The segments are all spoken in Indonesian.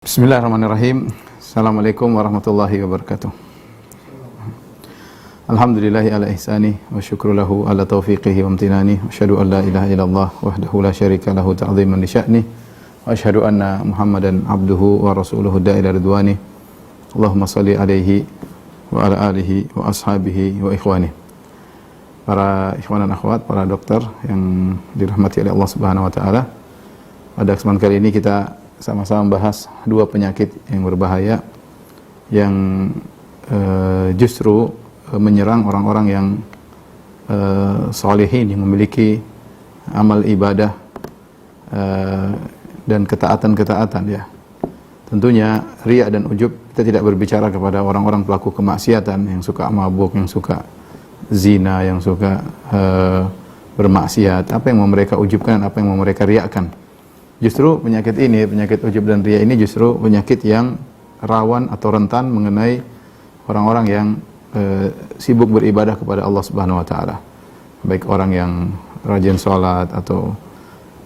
Bismillahirrahmanirrahim. Assalamualaikum warahmatullahi wabarakatuh. Alhamdulillahi ala ihsani wa syukru lahu ala taufiqihi wa amtinani. Wa asyhadu an la ilaha illallah wahdahu la syarika lahu ta'ziman li sya'ni. Wa asyhadu anna Muhammadan abduhu wa rasuluhu da'ila ridwani. Allahumma salli alaihi wa ala alihi wa ashabihi wa ikhwani. Para ikhwan dan akhwat, para dokter yang dirahmati oleh Allah Subhanahu wa taala. Pada kesempatan kali ini kita sama-sama membahas dua penyakit yang berbahaya yang justru menyerang orang-orang yang salihin, yang memiliki amal ibadah dan ketaatan-ketaatan ya. Tentunya riya dan ujub, kita tidak berbicara kepada orang-orang pelaku kemaksiatan yang suka mabuk, yang suka zina, yang suka bermaksiat. Apa yang mau mereka ujubkan, apa yang mau mereka riakan. Justru penyakit ini, penyakit ujub dan riya ini justru penyakit yang rawan atau rentan mengenai orang-orang yang sibuk beribadah kepada Allah Subhanahu wa taala. Baik orang yang rajin salat atau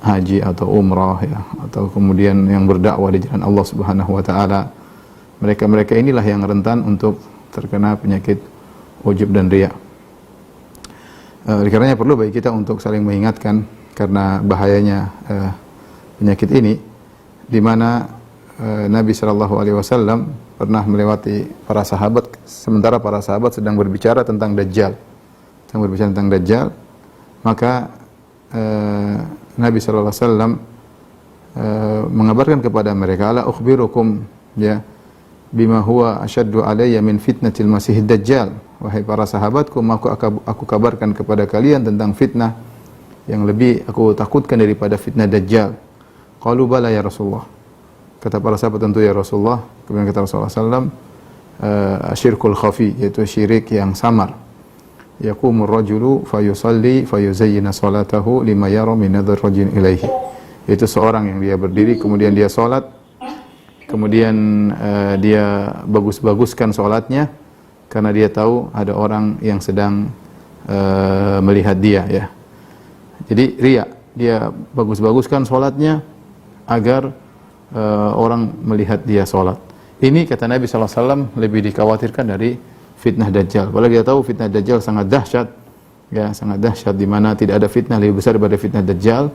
haji atau umrah ya, atau kemudian yang berdakwah di jalan Allah Subhanahu wa taala. Mereka-mereka inilah yang rentan untuk terkena penyakit ujub dan riya. Oleh karenanya perlu bagi kita untuk saling mengingatkan karena bahayanya penyakit ini, di mana Nabi Shallallahu Alaihi Wasallam pernah melewati para sahabat sementara para sahabat sedang berbicara tentang Dajjal, maka Nabi Shallallahu Alaihi Wasallam mengabarkan kepada mereka, ala ukhbirukum ya bima huwa asyaddu alayya min fitnatil masihid dajjal. Wahai para sahabatku, aku kabarkan kepada kalian tentang fitnah yang lebih aku takutkan daripada fitnah Dajjal. Qalu bala ya Rasulullah. Kata para sahabat, tentu ya Rasulullah. Kemudian kata Rasulullah SAW, asyirkul khafi, yaitu syirik yang samar. Yaqumur rajulu fayusalli fayuzayyina salatahu lima yara min nadhar rajin ilaihi. Yaitu seorang yang dia berdiri, kemudian dia salat, kemudian dia bagus-baguskan salatnya karena dia tahu ada orang yang sedang melihat dia ya. Jadi riya, dia bagus-baguskan salatnya agar orang melihat dia sholat. Ini kata Nabi SAW lebih dikhawatirkan dari fitnah Dajjal. Apalagi kita tahu fitnah Dajjal sangat dahsyat, ya sangat dahsyat, di mana tidak ada fitnah lebih besar daripada fitnah Dajjal.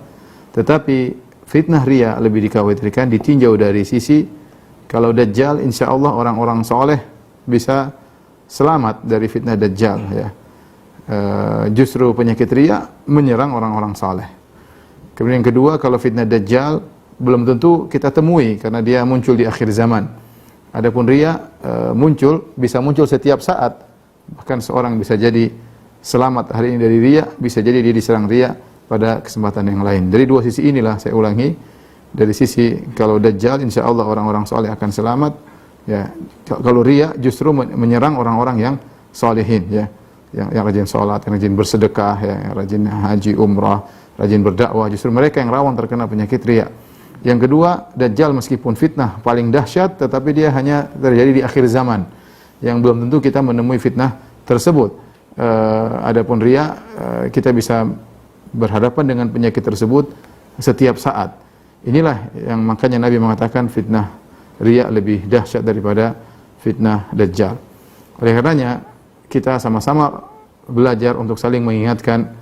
Tetapi fitnah riya lebih dikhawatirkan ditinjau dari sisi kalau Dajjal, insya Allah orang-orang soleh bisa selamat dari fitnah Dajjal. Ya. Justru penyakit riya menyerang orang-orang soleh. Kemudian yang kedua, kalau fitnah Dajjal belum tentu kita temui karena dia muncul di akhir zaman. Adapun riya bisa muncul setiap saat. Bahkan seorang bisa jadi selamat hari ini dari riya, bisa jadi dia diserang riya pada kesempatan yang lain. Dari dua sisi inilah saya ulangi. Dari sisi kalau Dajjal, insya Allah orang-orang soleh akan selamat. Ya, kalau riya justru menyerang orang-orang yang solehin, ya, yang rajin sholat, yang rajin bersedekah, ya, yang rajin haji, umrah, rajin berdakwah. Justru mereka yang rawan terkena penyakit riya. Yang kedua, Dajjal meskipun fitnah paling dahsyat, tetapi dia hanya terjadi di akhir zaman, yang belum tentu kita menemui fitnah tersebut. Adapun riya, kita bisa berhadapan dengan penyakit tersebut setiap saat. Inilah yang makanya Nabi mengatakan fitnah riya lebih dahsyat daripada fitnah Dajjal. Oleh karenanya, kita sama-sama belajar untuk saling mengingatkan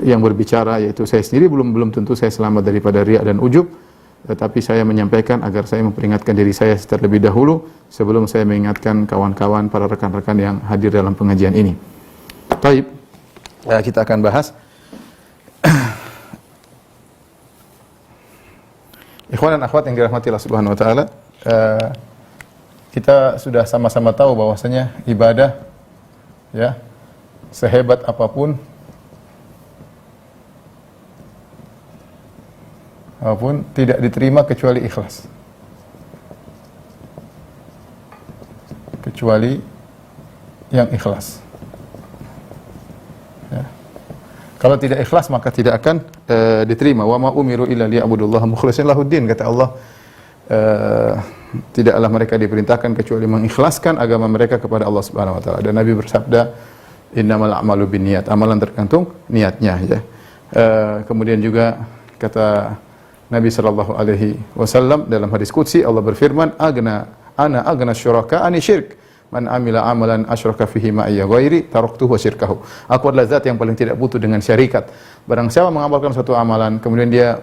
yang berbicara, yaitu saya sendiri belum tentu saya selamat daripada riya dan ujub, tetapi saya menyampaikan agar saya memperingatkan diri saya terlebih dahulu sebelum saya mengingatkan kawan-kawan, para rekan-rekan yang hadir dalam pengajian ini. Baik, kita akan bahas ikhwan dan akhwat yang dirahmati Allah Subhanahu wa taala. Kita sudah sama-sama tahu bahwasanya ibadah ya sehebat apapun tidak diterima kecuali ikhlas. Kecuali yang ikhlas. Ya. Kalau tidak ikhlas maka tidak akan diterima. Wa ma umiru illa liya'budullaha mukhlishina lahuddin, kata Allah. Tidaklah mereka diperintahkan kecuali mengikhlaskan agama mereka kepada Allah Subhanahu wa taala. Dan Nabi bersabda, innamal a'malu binniyat, amalan tergantung niatnya ya. Kemudian juga kata Nabi sallallahu alaihi wasallam dalam hadis qudsi Allah berfirman, ana agna syuraka ani syirk. Man amila amalan asyraka fihi ma'iyya ghairi taraktuhu wa syirkahu. Aku adalah zat yang paling tidak butuh dengan syarikat. Barang siapa mengamalkan suatu amalan kemudian dia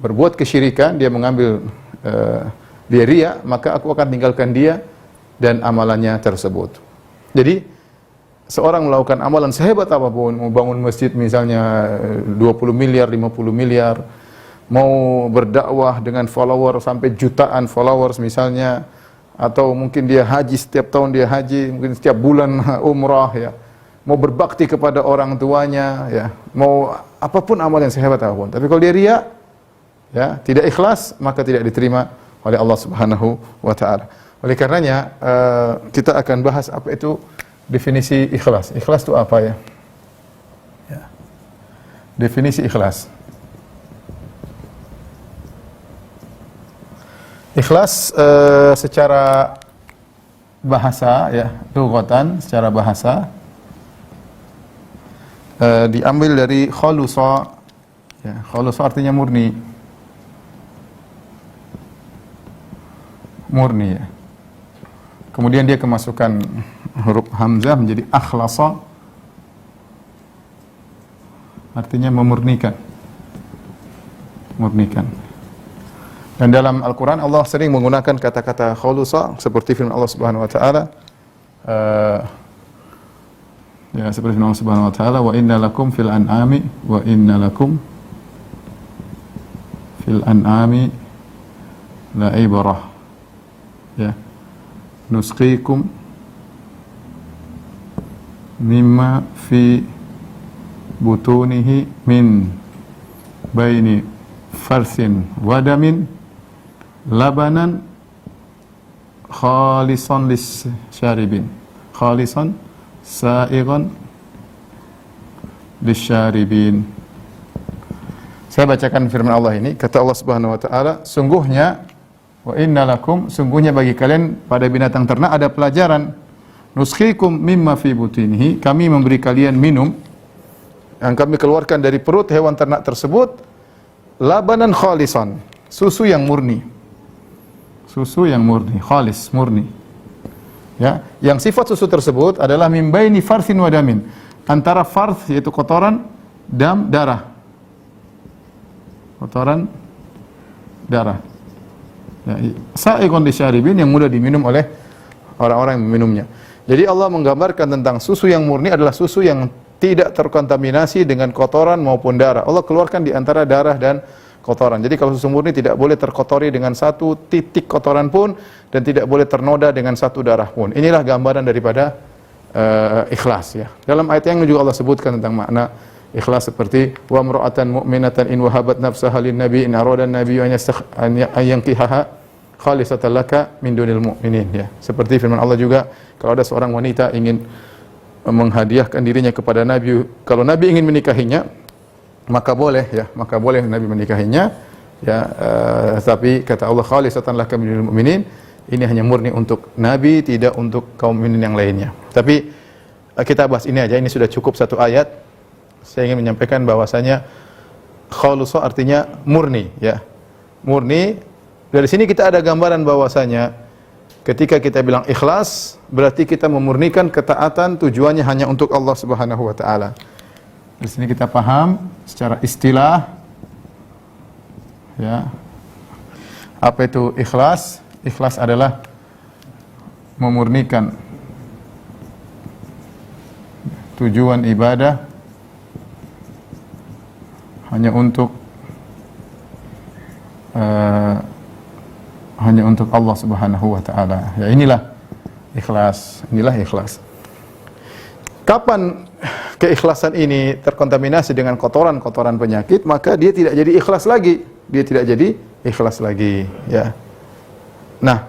berbuat kesyirikan, dia mengambil dia riya, maka aku akan tinggalkan dia dan amalannya tersebut. Jadi seorang melakukan amalan sehebat apapun, mau bangun masjid misalnya 20 miliar, 50 miliar, mau berdakwah dengan follower sampai jutaan followers misalnya, atau mungkin dia haji setiap tahun dia haji, mungkin setiap bulan umrah ya, mau berbakti kepada orang tuanya ya, mau apapun amal yang sehebat apapun, tapi kalau dia riya ya, tidak ikhlas, maka tidak diterima oleh Allah Subhanahu wa taala. Oleh karenanya kita akan bahas apa itu definisi ikhlas. Ikhlas itu apa ya? Ya. Definisi ikhlas. Ikhlas secara bahasa ya, lughatan, secara bahasa diambil dari khulusa. Ya, khulusa artinya murni. Murni ya. Kemudian dia kemasukan huruf hamzah menjadi akhlasa, artinya memurnikan. Murnikan. Dan dalam Al-Quran Allah sering menggunakan kata-kata khulusa seperti firman Allah Subhanahu wa taala, ya seperti firman Allah Subhanahu wa taala, wa inna lakum fil an'ami wa inna lakum fil an'ami la ibrah. Ya. Nusqikum mimma fi butunihi min baini farsin wadamin labanan khalisan lisyaribin, khalisan sa'igan lisyaribin. Saya bacakan firman Allah ini, kata Allah Subhanahu wa taala, sungguhnya wa inna lakum, sungguhnya bagi kalian pada binatang ternak ada pelajaran. Nusqikum mimma fi butinihi, kami memberi kalian minum yang kami keluarkan dari perut hewan ternak tersebut, labanan khalisan, susu yang murni. Susu yang murni, khalis, murni. Ya, yang sifat susu tersebut adalah min baini farsin wa damin, antara fars yaitu kotoran, dam darah. Kotoran darah. Ya, sa'iqun lisyaribin, yang mudah diminum oleh orang-orang yang meminumnya. Jadi Allah menggambarkan tentang susu yang murni adalah susu yang tidak terkontaminasi dengan kotoran maupun darah. Allah keluarkan di antara darah dan kotoran. Jadi kalau susu murni tidak boleh terkotori dengan satu titik kotoran pun, dan tidak boleh ternoda dengan satu darah pun. Inilah gambaran daripada ikhlas ya. Dalam ayat yang juga Allah sebutkan tentang makna ikhlas seperti wa mar'atan mu'minatan in wahabat nafsaha lin nabi in arada an-nabi an yankihaha khalisatan laka min dunil mu'minin ya. Seperti firman Allah juga, kalau ada seorang wanita ingin menghadiahkan dirinya kepada Nabi, kalau Nabi ingin menikahinya, maka boleh ya, maka boleh Nabi menikahinya ya, tapi kata Allah khalisatan laka min dunil mu'minin, ini hanya murni untuk Nabi, tidak untuk kaum mukminin yang lainnya. Tapi kita bahas ini aja, ini sudah cukup satu ayat. Saya ingin menyampaikan bahwasanya khulusa artinya murni ya. Murni. Dari sini kita ada gambaran bahwasanya ketika kita bilang ikhlas, berarti kita memurnikan ketaatan, tujuannya hanya untuk Allah Subhanahu wa taala. Di sini kita paham secara istilah ya. Apa itu ikhlas? Ikhlas adalah memurnikan tujuan ibadah hanya untuk Allah Subhanahu wa taala. Ya, inilah ikhlas, inilah ikhlas. Kapan keikhlasan ini terkontaminasi dengan kotoran-kotoran penyakit, maka dia tidak jadi ikhlas lagi. Dia tidak jadi ikhlas lagi, ya. Nah,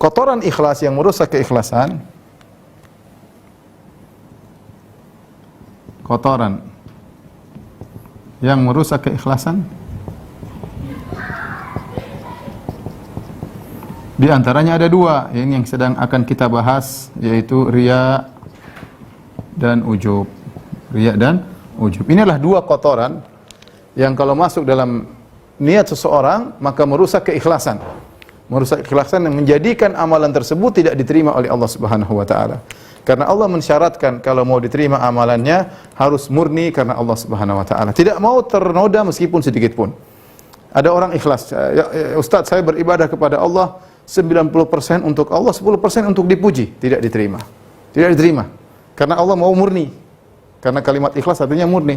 kotoran ikhlas yang merusak keikhlasan, kotoran yang merusak keikhlasan, di antaranya ada dua, ini yang sedang akan kita bahas, yaitu riya dan ujub. Riya dan ujub. Inilah dua kotoran yang kalau masuk dalam niat seseorang maka merusak keikhlasan. Merusak keikhlasan yang menjadikan amalan tersebut tidak diterima oleh Allah Subhanahu wa taala. Karena Allah mensyaratkan kalau mau diterima amalannya harus murni karena Allah Subhanahu wa taala. Tidak mau ternoda meskipun sedikit pun. Ada orang ikhlas, Ustaz saya beribadah kepada Allah 90% untuk Allah, 10% untuk dipuji, tidak diterima. Tidak diterima. Karena Allah mau murni. Karena kalimat ikhlas artinya murni.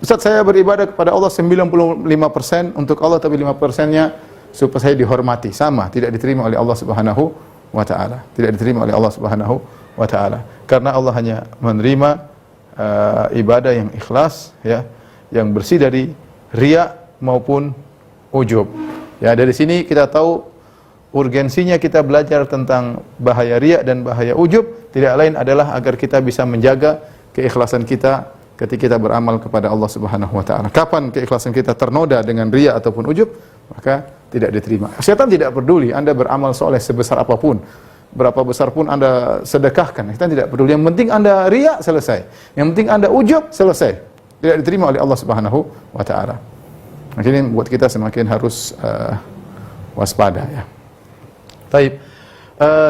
Ustaz saya beribadah kepada Allah 95% untuk Allah tapi 5%-nya supaya saya dihormati, sama, tidak diterima oleh Allah Subhanahu wa taala. Tidak diterima oleh Allah Subhanahu wa taala. Karena Allah hanya menerima ibadah yang ikhlas ya, yang bersih dari riya maupun ujub. Ya, dari sini kita tahu urgensinya kita belajar tentang bahaya riya dan bahaya ujub, tidak lain adalah agar kita bisa menjaga keikhlasan kita ketika kita beramal kepada Allah Subhanahu wa taala. Kapan keikhlasan kita ternoda dengan riya ataupun ujub, maka tidak diterima. Setan tidak peduli Anda beramal soleh sebesar apapun, berapa besar pun Anda sedekahkan, setan tidak peduli. Yang penting Anda riya, selesai. Yang penting Anda ujub, selesai. Tidak diterima oleh Allah Subhanahu wa taala. Makanya buat kita semakin harus waspada ya. Baik.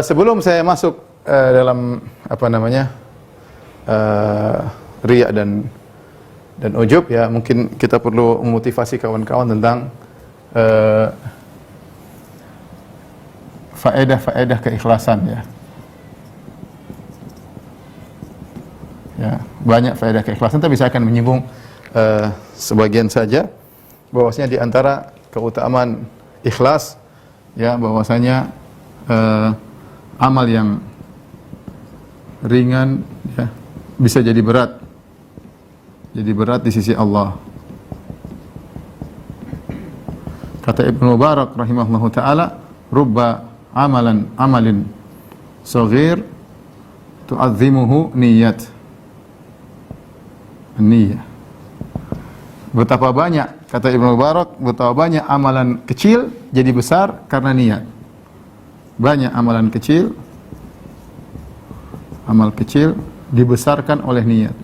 Sebelum saya masuk dalam riya dan ujub ya, mungkin kita perlu memotivasi kawan-kawan tentang faedah-faedah keikhlasan ya. Ya, banyak faedah keikhlasan, tapi saya akan menyinggung sebagian saja. Bahwasanya di antara keutamaan ikhlas ya, bahwasanya amal yang ringan ya bisa jadi berat. Jadi berat di sisi Allah. Kata Ibnu Mubarak rahimahullahu taala, rubba amalin saghir tu'azzimuhu niyyah. Betapa banyak, kata Ibnu Mubarak, betapa banyak amalan kecil jadi besar karena niat. Banyak amalan kecil, amal kecil dibesarkan oleh niat.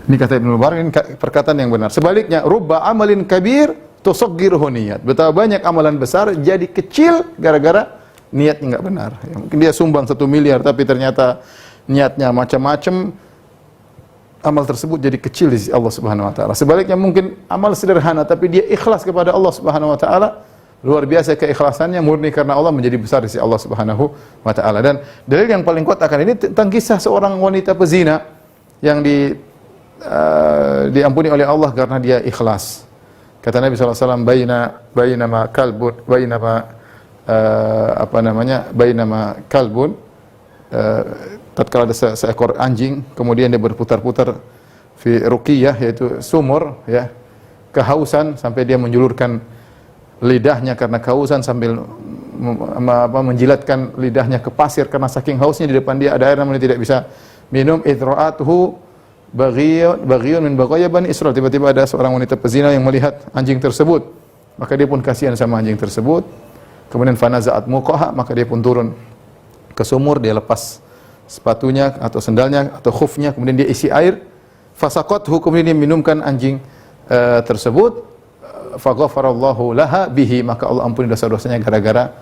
Ini kata Ibnu Mubarak, ini perkataan yang benar. Sebaliknya, rubba amalin kabir tusaggiruhu niyat. Betapa banyak amalan besar jadi kecil gara-gara niatnya enggak benar. Ya, mungkin dia sumbang 1 miliar tapi ternyata niatnya macam-macam, amal tersebut jadi kecil di sisi Allah Subhanahu wa taala. Sebaliknya mungkin amal sederhana tapi dia ikhlas kepada Allah Subhanahu wa taala, luar biasa keikhlasannya, murni karena Allah, menjadi besar di sisi Allah Subhanahu wa taala. Dan dalil yang paling kuat akan ini tentang kisah seorang wanita pezina yang diampuni oleh Allah karena dia ikhlas. Kata Nabi SAW, bainama kalbun, tatkala ada seekor anjing, kemudian dia berputar-putar fi ruqiyah, yaitu sumur ya, kehausan sampai dia menjulurkan lidahnya karena kehausan sambil menjilatkan lidahnya ke pasir karena saking hausnya. Di depan dia ada air namun dia tidak bisa minum. Idra'atuhu baghiyun min baghaya Bani Israil. Tiba-tiba ada seorang wanita pezina yang melihat anjing tersebut, maka dia pun kasihan sama anjing tersebut. Kemudian fanaza'at muqaha, maka dia pun turun ke sumur, dia lepas sepatunya atau sendalnya atau khufnya, kemudian dia isi air. Fasaqathu, kemudian dia minumkan anjing tersebut. Faghafarallahu laha bihi, maka Allah ampuni dosa-dosanya gara-gara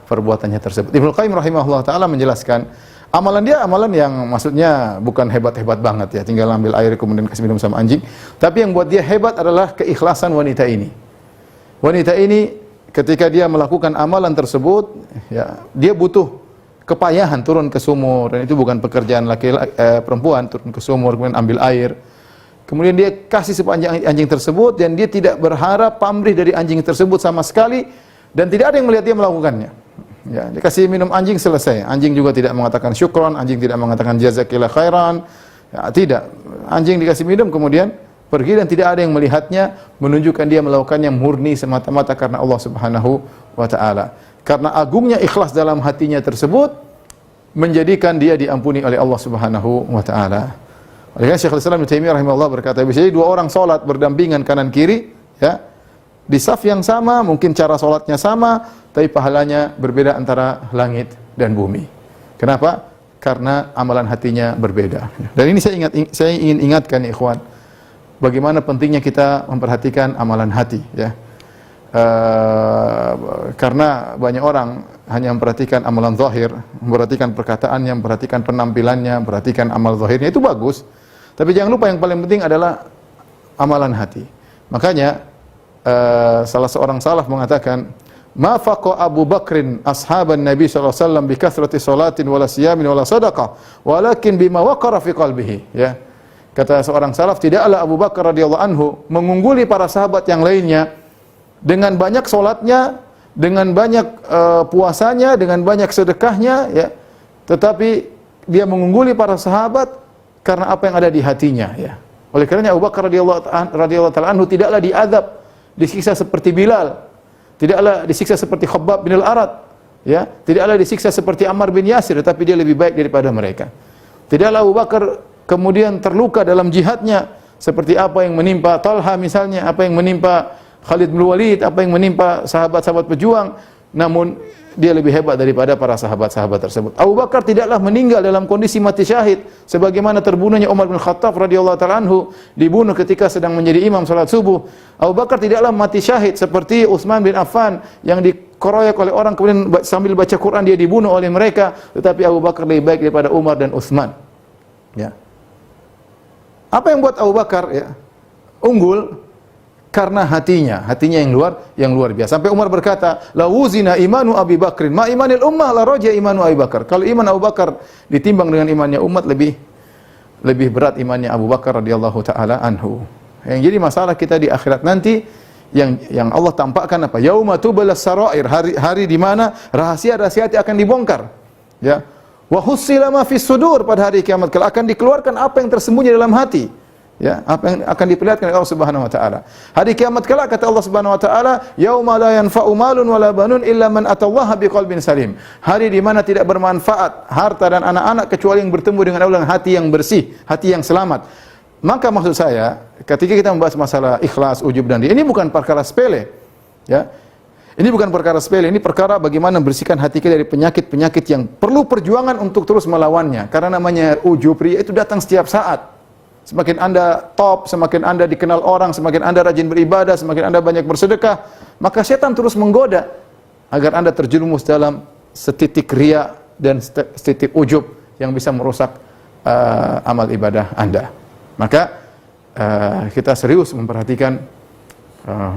perbuatannya tersebut. Ibnu Qayyim rahimahullah taala menjelaskan, amalan dia amalan yang maksudnya bukan hebat-hebat banget ya, tinggal ambil air kemudian kasih minum sama anjing. Tapi yang buat dia hebat adalah keikhlasan wanita ini. Wanita ini ketika dia melakukan amalan tersebut, ya, dia butuh kepayahan turun ke sumur, dan itu bukan pekerjaan perempuan, turun ke sumur kemudian ambil air. Kemudian dia kasih sepanjang anjing tersebut, dan dia tidak berharap pamrih dari anjing tersebut sama sekali, dan tidak ada yang melihat dia melakukannya. Ya, dia kasih minum anjing, selesai. Anjing juga tidak mengatakan syukron, anjing tidak mengatakan jazakillah khairan. Ya, tidak. Anjing dikasih minum kemudian pergi dan tidak ada yang melihatnya, menunjukkan dia melakukannya murni semata-mata karena Allah Subhanahu wa taala. Karena agungnya ikhlas dalam hatinya tersebut menjadikan dia diampuni oleh Allah Subhanahu wa taala. Oleh karena Syekhul Islam Ibnu Taimiyah rahimahullah berkata, bisa jadi 2 orang salat berdampingan kanan kiri, ya, di saf yang sama, mungkin cara salatnya sama, tapi pahalanya berbeda antara langit dan bumi. Kenapa? karena amalan hatinya berbeda. Dan ini saya ingin ingatkan ya ikhwan, bagaimana pentingnya kita memperhatikan amalan hati ya. Karena banyak orang hanya memperhatikan amalan zahir, memperhatikan perkataannya, memperhatikan penampilannya, memperhatikan amal zahirnya, itu bagus. Tapi jangan lupa yang paling penting adalah amalan hati. Makanya salah seorang salaf mengatakan, "Ma faqa Abu Bakrin ashaban Nabi sallallahu alaihi wasallam bi kathrati salatin wala siyamin wala sadaqah, walakin bima waqara fi qalbihi." Ya. Kata seorang salaf, tidaklah Abu Bakar radhiyallahu anhu mengungguli para sahabat yang lainnya dengan banyak salatnya, dengan banyak puasanya, dengan banyak sedekahnya ya. Tetapi dia mengungguli para sahabat karena apa yang ada di hatinya ya. Oleh karenanya Abu Bakar radhiyallahu taala anhu tidaklah diazab, disiksa seperti Bilal, tidaklah disiksa seperti Khabbab bin al-Arat, ya, tidaklah disiksa seperti Ammar bin Yasir, tetapi dia lebih baik daripada mereka. Tidaklah Abu Bakar kemudian terluka dalam jihadnya seperti apa yang menimpa Talha misalnya, apa yang menimpa Khalid bin Walid, apa yang menimpa sahabat-sahabat pejuang, namun dia lebih hebat daripada para sahabat-sahabat tersebut. Abu Bakar tidaklah meninggal dalam kondisi mati syahid sebagaimana terbunuhnya Umar bin Khattab radhiyallahu taala anhu, dibunuh ketika sedang menjadi imam salat subuh. Abu Bakar tidaklah mati syahid seperti Utsman bin Affan yang dikeroyok oleh orang kemudian sambil baca Quran dia dibunuh oleh mereka, tetapi Abu Bakar lebih baik daripada Umar dan Utsman. Ya. Apa yang buat Abu Bakar ya unggul? Karena hatinya yang luar biasa. Sampai Umar berkata, "La wuzina imanu Abi Bakrin, ma imanil ummah la raja imanu Abi Bakar." Kalau iman Abu Bakar ditimbang dengan imannya umat, lebih berat imannya Abu Bakar radhiyallahu taala anhu. Yang jadi masalah kita di akhirat nanti yang Allah tampakkan apa? Yauma tubalas sarair, hari di mana rahasia-rahasia hati akan dibongkar. Ya. Wa hussila ma fis sudur, pada hari kiamat kelak akan dikeluarkan apa yang tersembunyi dalam hati. Ya, apa yang akan diperlihatkan oleh Allah Subhanahu wa taala. Hari kiamat kelak kata Allah Subhanahu wa taala, "Yauma la yanfa'u malun wala banun illa man atallaha biqalbin salim." Hari di mana tidak bermanfaat harta dan anak-anak kecuali yang bertemu dengan Allah dengan hati yang bersih, hati yang selamat. Maka maksud saya, ketika kita membahas masalah ikhlas, ujub dan riya, ini bukan perkara sepele. Ya. Ini bukan perkara sepele, ini perkara bagaimana membersihkan hati kita dari penyakit-penyakit yang perlu perjuangan untuk terus melawannya. Karena namanya ujub, riya itu datang setiap saat. Semakin Anda top, semakin Anda dikenal orang, semakin Anda rajin beribadah, semakin Anda banyak bersedekah, maka setan terus menggoda agar Anda terjerumus dalam setitik riya dan setitik ujub yang bisa merusak amal ibadah Anda. Maka kita serius memperhatikan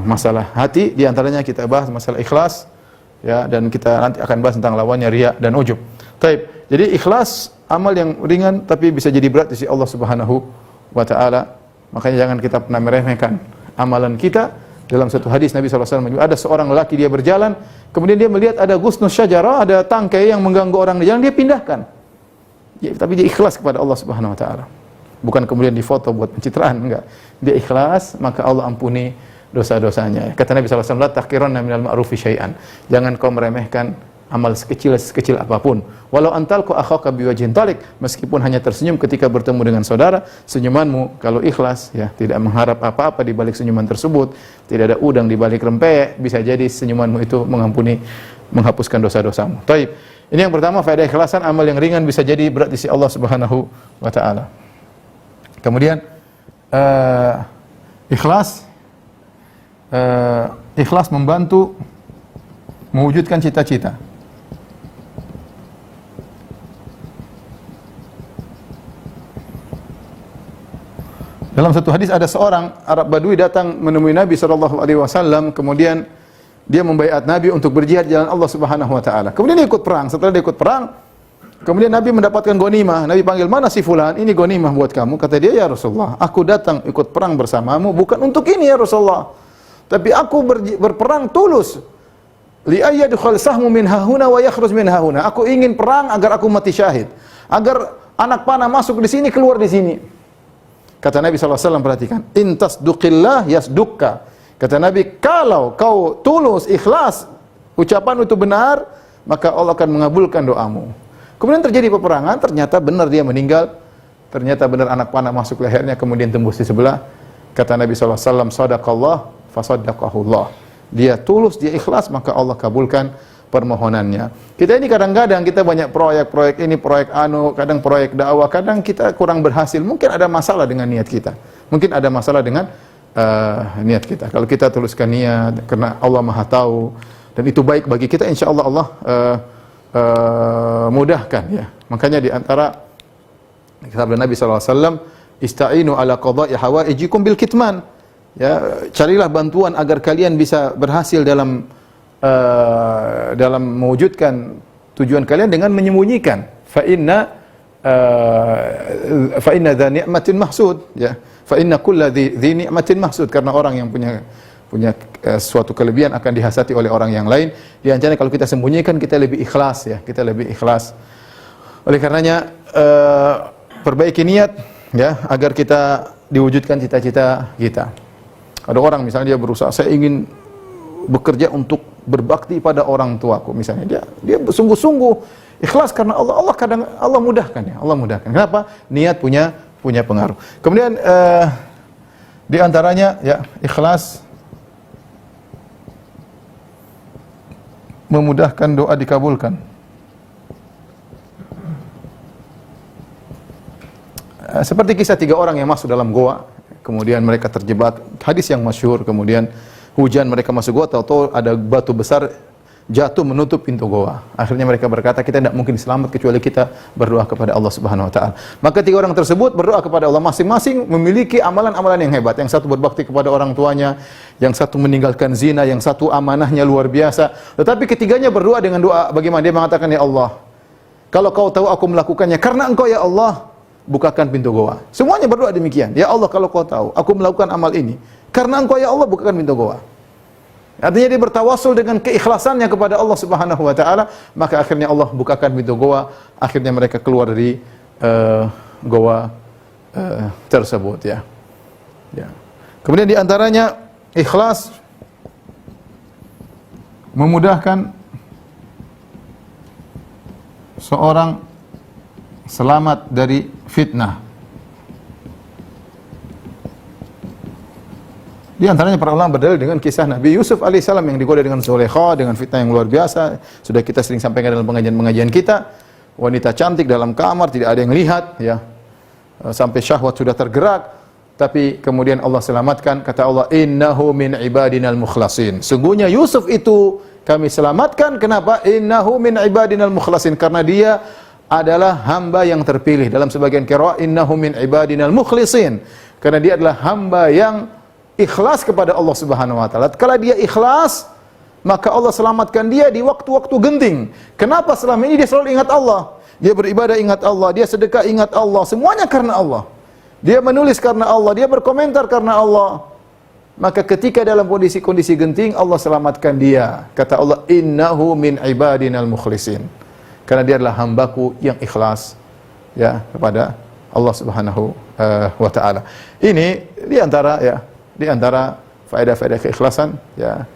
masalah hati, di antaranya kita bahas masalah ikhlas ya, dan kita nanti akan bahas tentang lawannya riya dan ujub. Taib. Jadi ikhlas amal yang ringan tapi bisa jadi berat di sisi Allah Subhanahu wa ta'ala. Makanya jangan kita pernah meremehkan amalan kita. Dalam satu hadis Nabi SAW, ada seorang lelaki dia berjalan, kemudian dia melihat ada gusnus syajarah, ada tangkai yang mengganggu orang di jalan, dia pindahkan. Ya, tapi dia ikhlas kepada Allah Subhanahu wa ta'ala. Bukan kemudian difoto buat pencitraan, enggak. Dia ikhlas, maka Allah ampuni dosa-dosanya. Kata Nabi SAW, "La tahqiranna minal ma'rufi syai'an." Jangan kau meremehkan amal sekecil apapun. Walau antalqa akhaka biwajhin talik, meskipun hanya tersenyum ketika bertemu dengan saudara, senyumanmu kalau ikhlas ya, tidak mengharap apa-apa di balik senyuman tersebut, tidak ada udang di balik rempeyek, bisa jadi senyumanmu itu menghapuskan dosa-dosamu. Baik. Ini yang pertama, faedah ikhlasan, amal yang ringan bisa jadi berat di sisi Allah Subhanahu wa taala. Kemudian ikhlas membantu mewujudkan cita-cita. Dalam satu hadis ada seorang Arab Badui datang menemui Nabi SAW, kemudian dia membaiat Nabi untuk berjihad jalan Allah Subhanahu wa taala. Kemudian dia ikut perang. Setelah dia ikut perang, kemudian Nabi mendapatkan ghanimah. Nabi panggil, "Mana si fulan? Ini ghanimah buat kamu." Kata dia, "Ya Rasulullah, aku datang ikut perang bersamamu bukan untuk ini ya Rasulullah. Tapi aku berperang tulus. Li ayyadkhul sahmu min hahuna wa yakhruj min hahuna." Aku ingin perang agar aku mati syahid. Agar anak panah masuk di sini, keluar di sini. Kata Nabi SAW, perhatikan, "In tasduqillah yasdukka." Kata Nabi, kalau kau tulus, ikhlas, ucapan itu benar, maka Allah akan mengabulkan doamu. Kemudian terjadi peperangan, ternyata benar dia meninggal, ternyata benar anak panah masuk lehernya, kemudian tembus di sebelah. Kata Nabi SAW, "Sadaqallah fasaddaqahullah." Dia tulus, dia ikhlas, maka Allah kabulkan permohonannya. Kita ini kadang-kadang kita banyak proyek ini, proyek kadang proyek dakwah, kadang kita kurang berhasil. Mungkin ada masalah dengan niat kita. Mungkin ada masalah dengan niat kita. Kalau kita tuliskan niat karena Allah Maha tahu dan itu baik bagi kita, insya Allah Allah mudahkan ya. Makanya di antara sabda Nabi SAW, ista'inu ala qada'i hawaijikum bil kitman. Ya, carilah bantuan agar kalian bisa berhasil dalam mewujudkan tujuan kalian dengan menyembunyikan. Fa inna dha ni'matin mahsud, ya. Fa inna kulla dhi ni'matin mahsud, karena orang yang punya suatu kelebihan akan dihasati oleh orang yang lain. Di antaranya kalau kita sembunyikan, kita lebih ikhlas ya, kita lebih ikhlas. Oleh karenanya perbaiki niat ya agar kita diwujudkan cita-cita kita. Ada orang misalnya dia berusaha, saya ingin bekerja untuk berbakti pada orang tuaku misalnya. Dia sungguh-sungguh ikhlas karena Allah kadang Allah mudahkan ya. Allah mudahkan. Kenapa? Niat punya pengaruh. Kemudian di antaranya ya ikhlas memudahkan doa dikabulkan. Seperti kisah 3 orang yang masuk dalam goa, kemudian mereka terjebak, hadis yang masyhur, kemudian hujan, mereka masuk goa, tahu-tahu ada batu besar jatuh menutup pintu goa. Akhirnya mereka berkata, kita tidak mungkin selamat kecuali kita berdoa kepada Allah Subhanahu wa taala. Maka 3 orang tersebut berdoa kepada Allah, masing-masing memiliki amalan-amalan yang hebat. Yang satu berbakti kepada orang tuanya, yang satu meninggalkan zina, yang satu amanahnya luar biasa. Tetapi ketiganya berdoa dengan doa bagaimana? Dia mengatakan, ya Allah, kalau kau tahu aku melakukannya karena engkau ya Allah, bukakan pintu goa. Semuanya berdoa demikian. Ya Allah, kalau kau tahu aku melakukan amal ini karena engkau ya Allah, bukakan pintu goa. Artinya dia bertawassul dengan keikhlasannya kepada Allah Subhanahu wa taala, maka akhirnya Allah bukakan pintu goa, akhirnya mereka keluar dari goa tersebut ya. Ya. Kemudian di antaranya ikhlas memudahkan seorang selamat dari fitnah. Di antaranya para ulama berdalil dengan kisah Nabi Yusuf alaihissalam yang digoda dengan Zulaikha dengan fitnah yang luar biasa. Sudah kita sering sampaikan dalam pengajian-pengajian kita. Wanita cantik dalam kamar, tidak ada yang lihat ya. Sampai syahwat sudah tergerak, tapi kemudian Allah selamatkan. Kata Allah, innahu min ibadinal mukhlasin. Sungguhnya Yusuf itu kami selamatkan. Kenapa? Innahu min ibadinal mukhlasin, karena dia adalah hamba yang terpilih. Dalam sebagian qiraah, innahu min ibadinal mukhlisin, karena dia adalah hamba yang ikhlas kepada Allah Subhanahu wa taala. Kalau dia ikhlas, maka Allah selamatkan dia di waktu-waktu genting. Kenapa? Selama ini dia selalu ingat Allah. Dia beribadah ingat Allah, dia sedekah ingat Allah, semuanya karena Allah. Dia menulis karena Allah, dia berkomentar karena Allah. Maka ketika dalam kondisi-kondisi genting, Allah selamatkan dia. Kata Allah, innahu min ibadinal mukhlisin. Karena dia adalah hambaku yang ikhlas ya kepada Allah Subhanahu wa taala. Ini di antara faedah-faedah keikhlasan ya.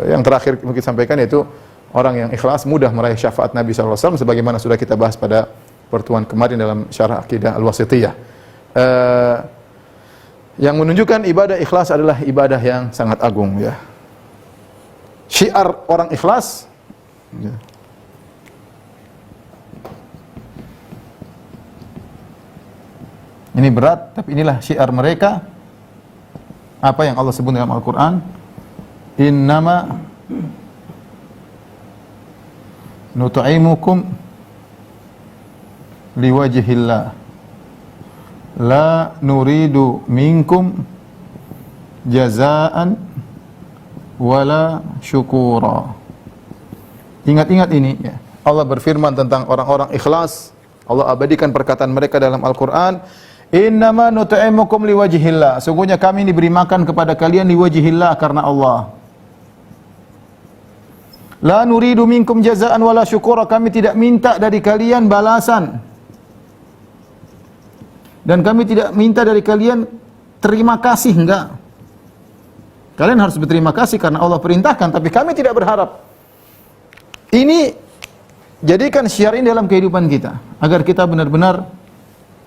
Yang terakhir mungkin sampaikan yaitu orang yang ikhlas mudah meraih syafaat Nabi sallallahu alaihi wasallam, sebagaimana sudah kita bahas pada pertemuan kemarin dalam syarah akidah Al-Wasithiyah. Yang menunjukkan ibadah ikhlas adalah ibadah yang sangat agung ya. Syiar orang ikhlas ya. Ini berat, tapi inilah syiar mereka. Apa yang Allah sebut dalam Al-Quran, innama nut'imukum liwajhillah la nuridu minkum jazaan wala syukura. Ingat-ingat ini ya. Allah berfirman tentang orang-orang ikhlas. Allah abadikan perkataan mereka dalam Al-Quran, innama nut'imukum liwajhillah. Sungguhnya kami diberi makan kepada kalian liwajhillah, karena Allah. La nuridu minkum jazaan wala syukura. Kami tidak minta dari kalian balasan. Dan kami tidak minta dari kalian terima kasih, enggak. Kalian harus berterima kasih karena Allah perintahkan, tapi kami tidak berharap. Ini jadikan syiar ini dalam kehidupan kita agar kita benar-benar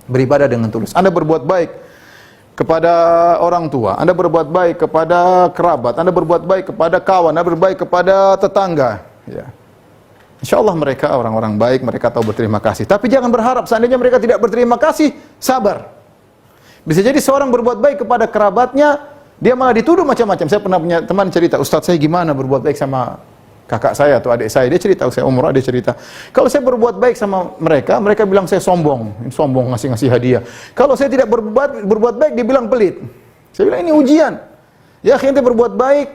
beribadah dengan tulus. Anda berbuat baik kepada orang tua, Anda berbuat baik kepada kerabat, Anda berbuat baik kepada kawan, Anda berbuat baik kepada tetangga, ya. Insya Allah mereka orang-orang baik, mereka tahu berterima kasih. Tapi jangan berharap seandainya mereka tidak berterima kasih, sabar. Bisa jadi seorang berbuat baik kepada kerabatnya, dia malah dituduh macam-macam. Saya pernah punya teman cerita, Ustaz saya gimana berbuat baik sama kakak saya atau adik saya. Dia cerita, saya umrah, dia cerita, kalau saya berbuat baik sama mereka, mereka bilang saya sombong, ngasih hadiah. Kalau saya tidak berbuat baik, dia bilang pelit. Saya bilang ini ujian. Ya, ente berbuat baik,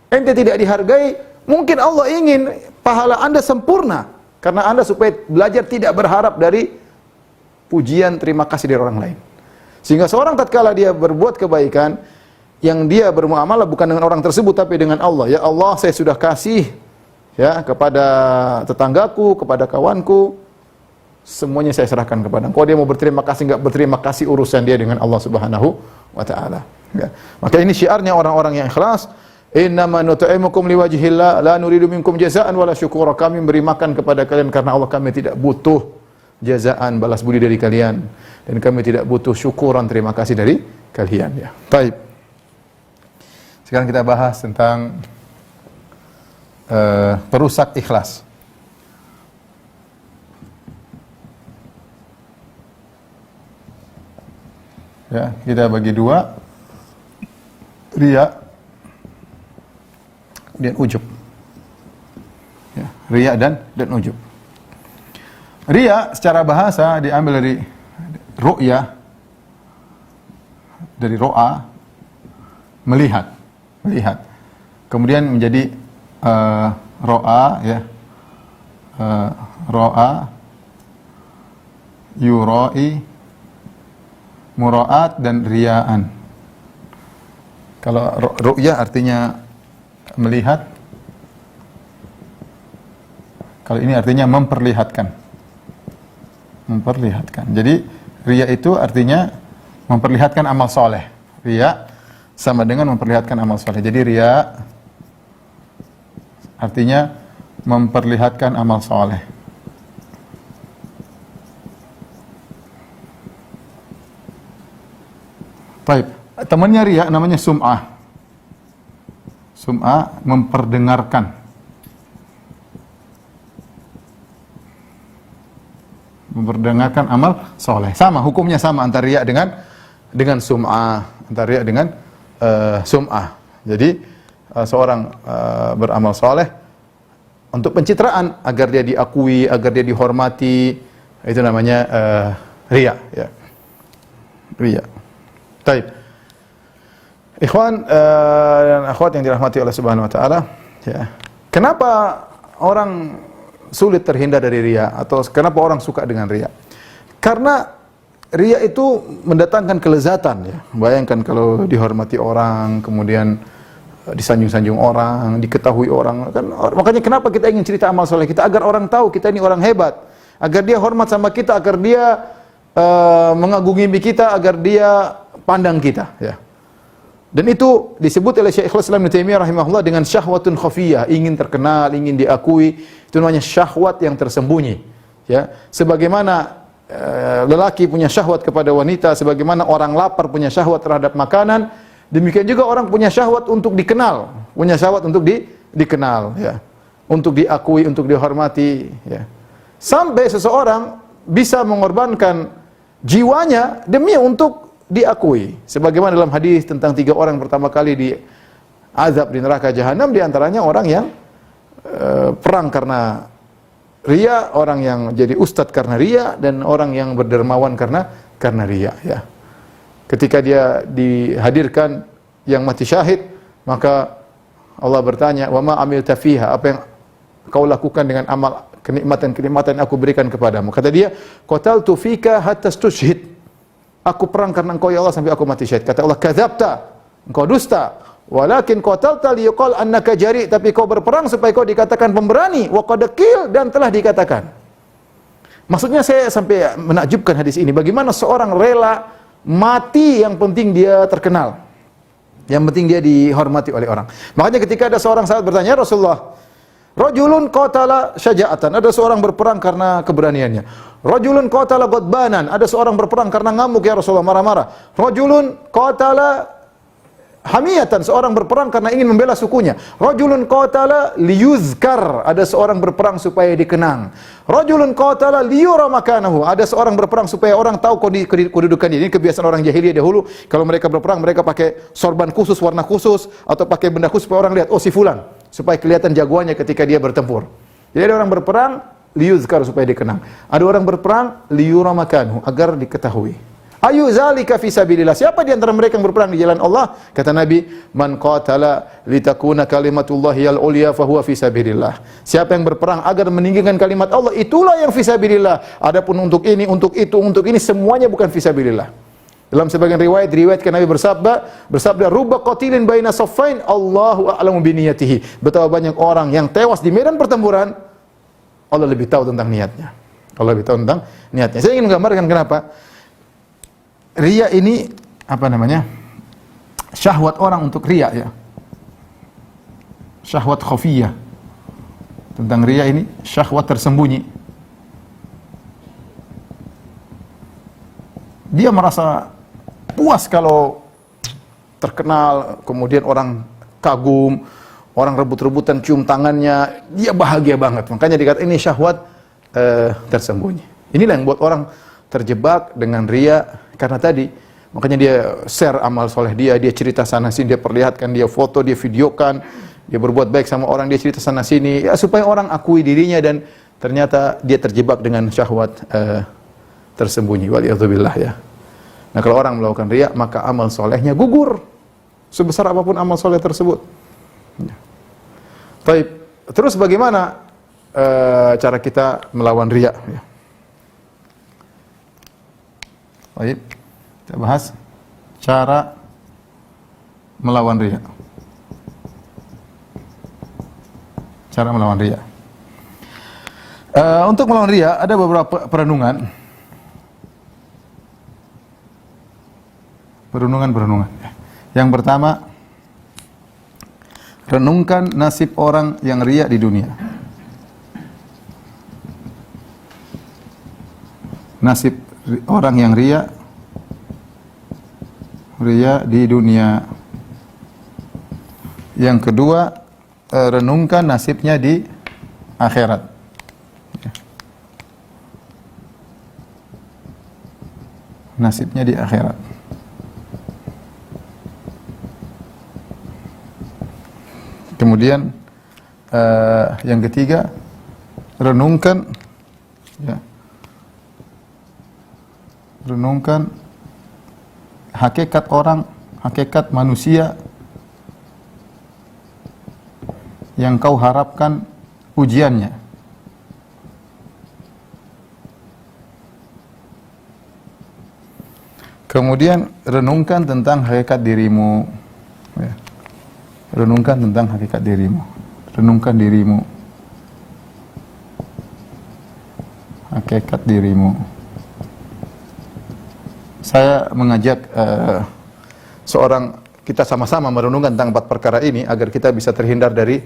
ente tidak dihargai, mungkin Allah ingin pahala Anda sempurna karena Anda supaya belajar tidak berharap dari pujian, terima kasih dari orang lain. Sehingga seorang tatkala dia berbuat kebaikan, yang dia bermuamalah bukan dengan orang tersebut tapi dengan Allah. Ya Allah, saya sudah kasih ya kepada tetanggaku, kepada kawanku, semuanya saya serahkan kepada Engkau. Dia mau berterima kasih enggak berterima kasih, urusan dia dengan Allah Subhanahu wa taala. Ya. Maka ini syiarnya orang-orang yang ikhlas. Innama nut'imukum liwajhillah la nuridu minkum jazaa'an wala syukura. Kami memberi makan kepada kalian karena Allah, kami tidak butuh jazaan, balas budi dari kalian, dan kami tidak butuh syukuran, terima kasih dari kalian, ya. Baik. Sekarang kita bahas tentang perusak ikhlas. Ya, kita bagi dua, riya dan ujub. Ya, riya dan ujub. Riya secara bahasa diambil dari ru'ya, dari ro'a, melihat. Kemudian menjadi ro'a, ya, ro'a, yura'i, mura'at, dan riya'an. Kalau ru'ya artinya melihat, kalau ini artinya memperlihatkan. Jadi riya itu artinya memperlihatkan amal soleh. Riya sama dengan memperlihatkan amal soleh. Jadi riya artinya memperlihatkan amal soleh. Baik, temannya riya namanya sum'ah. Sum'ah memperdengarkan. Memperdengarkan amal soleh. Sama, hukumnya sama antara riya dengan sum'ah, antara riya dengan sum'ah. Jadi seorang beramal soleh untuk pencitraan, agar dia diakui, agar dia dihormati, itu namanya riya, ya. Riya. Baik. Ikhwan dan akhwat yang dirahmati Allah Subhanahu wa taala, ya. Kenapa orang sulit terhindar dari riya, atau kenapa orang suka dengan riya? Karena riya itu mendatangkan kelezatan, ya. Bayangkan kalau dihormati orang, kemudian disanjung-sanjung orang, diketahui orang, kan. Makanya kenapa kita ingin cerita amal soleh kita, agar orang tahu kita ini orang hebat, agar dia hormat sama kita, agar dia mengagumi kita, agar dia pandang kita, ya. Dan itu disebut oleh Syekhul Islam Ibnu Taimiyah rahimahullah dengan syahwatun khafiyah, ingin terkenal, ingin diakui. Itu namanya syahwat yang tersembunyi, ya. Sebagaimana lelaki punya syahwat kepada wanita, sebagaimana orang lapar punya syahwat terhadap makanan, demikian juga orang punya syahwat untuk dikenal, punya syahwat untuk dikenal, ya. Untuk diakui, untuk dihormati, ya. Sampai seseorang bisa mengorbankan jiwanya demi untuk diakui. Sebagaimana dalam hadis tentang 3 orang pertama kali di azab di neraka jahanam, di antaranya orang yang perang karena riya, orang yang jadi ustadz karena riya, dan orang yang berdermawan karena riya, ya. Ketika dia dihadirkan yang mati syahid, maka Allah bertanya, "Wa ma amilta fiha?" Apa yang kau lakukan dengan amal kenikmatan yang aku berikan kepadamu? Kata dia, "Qataltu fika hatta stushhid." Aku perang karena Engkau ya Allah sampai aku mati syahid. Kata Allah, "Kadzabta." Engkau dusta. "Walakin qatalta liyuqal annaka jari." Tapi kau berperang supaya kau dikatakan pemberani. Wa qad qil, dan telah dikatakan. Maksudnya saya sampai menakjubkan hadis ini. Bagaimana seorang rela mati, yang penting dia terkenal, yang penting dia dihormati oleh orang. Makanya ketika ada seorang sahabat bertanya, "Rasulullah, rajulun qatala syaja'atan." Ada seorang berperang karena keberaniannya. Rajulun qatala ghadbanan, ada seorang berperang karena ngamuk ya Rasulullah, marah-marah. Rajulun qatala hamiyatan, seorang berperang karena ingin membela sukunya. Rajulun qatala liyuzkar, ada seorang berperang supaya dikenang. Rajulun qatala liyura makanahu, ada seorang berperang supaya orang tahu kedudukan dia. Ini kebiasaan orang jahiliyah dahulu, kalau mereka berperang mereka pakai sorban khusus, warna khusus, atau pakai benda khusus supaya orang lihat, oh si fulan, supaya kelihatan jagoannya ketika dia bertempur. Jadi ada orang berperang liyuzkar, supaya dikenang. Ada orang berperang liyura makanahu, agar diketahui. Ayu zalika fi sabilillah. Siapa di antara mereka yang berperang di jalan Allah? Kata Nabi, man qatala litakuna kalimatullahi al-ulya fahuwa fi sabilillah. Siapa yang berperang agar meninggikan kalimat Allah, itulah yang fi sabilillah. Adapun untuk ini, untuk itu, untuk ini, semuanya bukan fi sabilillah. Dalam sebagian riwayat diriwayatkan Nabi bersabda rubba qatilin baina saffain Allahu a'lamu bi niyatihi. Betapa banyak orang yang tewas di medan pertempuran, Allah lebih tahu tentang niatnya. Allah lebih tahu tentang niatnya. Saya ingin menggambarkan kenapa riya ini, apa namanya, syahwat orang untuk riya ya. Syahwat khafiyah. Tentang riya ini, syahwat tersembunyi. Dia merasa puas kalau terkenal, kemudian orang kagum, orang rebut-rebutan cium tangannya, dia bahagia banget. Makanya dikatakan ini syahwat tersembunyi. Inilah yang buat orang terjebak dengan riya. Karena tadi, makanya dia share amal soleh dia cerita sana sini, dia perlihatkan, dia foto, dia videokan, dia berbuat baik sama orang, dia cerita sana sini, ya supaya orang akui dirinya, dan ternyata dia terjebak dengan syahwat tersembunyi. Waliyadzubillah ya. Nah kalau orang melakukan riya, maka amal solehnya gugur, sebesar apapun amal soleh tersebut. Baik, terus bagaimana cara kita melawan riya? Ya. Baik, kita bahas cara melawan riya. Cara melawan riya. Untuk melawan riya ada beberapa perenungan. Yang pertama, renungkan nasib orang yang riya di dunia. Nasib orang yang riya di dunia. Yang kedua, renungkan nasibnya di akhirat. Nasibnya di akhirat. Kemudian yang ketiga, renungkan ya, renungkan hakikat orang, hakikat manusia yang kau harapkan ujiannya. Kemudian renungkan tentang hakikat dirimu ya. Renungkan tentang hakikat dirimu. Renungkan dirimu, hakikat dirimu. Saya mengajak kita sama-sama merenungkan tentang 4 perkara ini agar kita bisa terhindar dari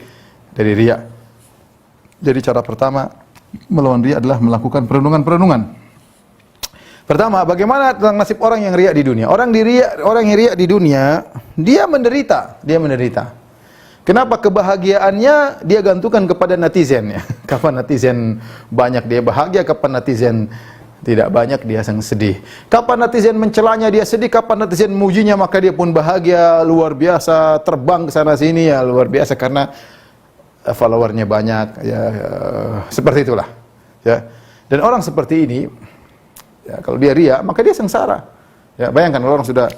riya. Jadi cara pertama melawan riya adalah melakukan perenungan. Pertama, bagaimana tentang nasib orang yang riya di dunia? Orang yang riya di dunia, dia menderita. Kenapa? Kebahagiaannya dia gantungkan kepada netizen ya. Kapan netizen banyak dia bahagia, kapan netizen tidak banyak dia sangat sedih. Kapan netizen mencelanya dia sedih, kapan netizen memujinya maka dia pun bahagia luar biasa, terbang ke sana sini ya luar biasa karena followernya banyak ya, seperti itulah ya. Dan orang seperti ini ya, kalau dia riya maka dia sengsara. Ya, bayangkan kalau orang sudah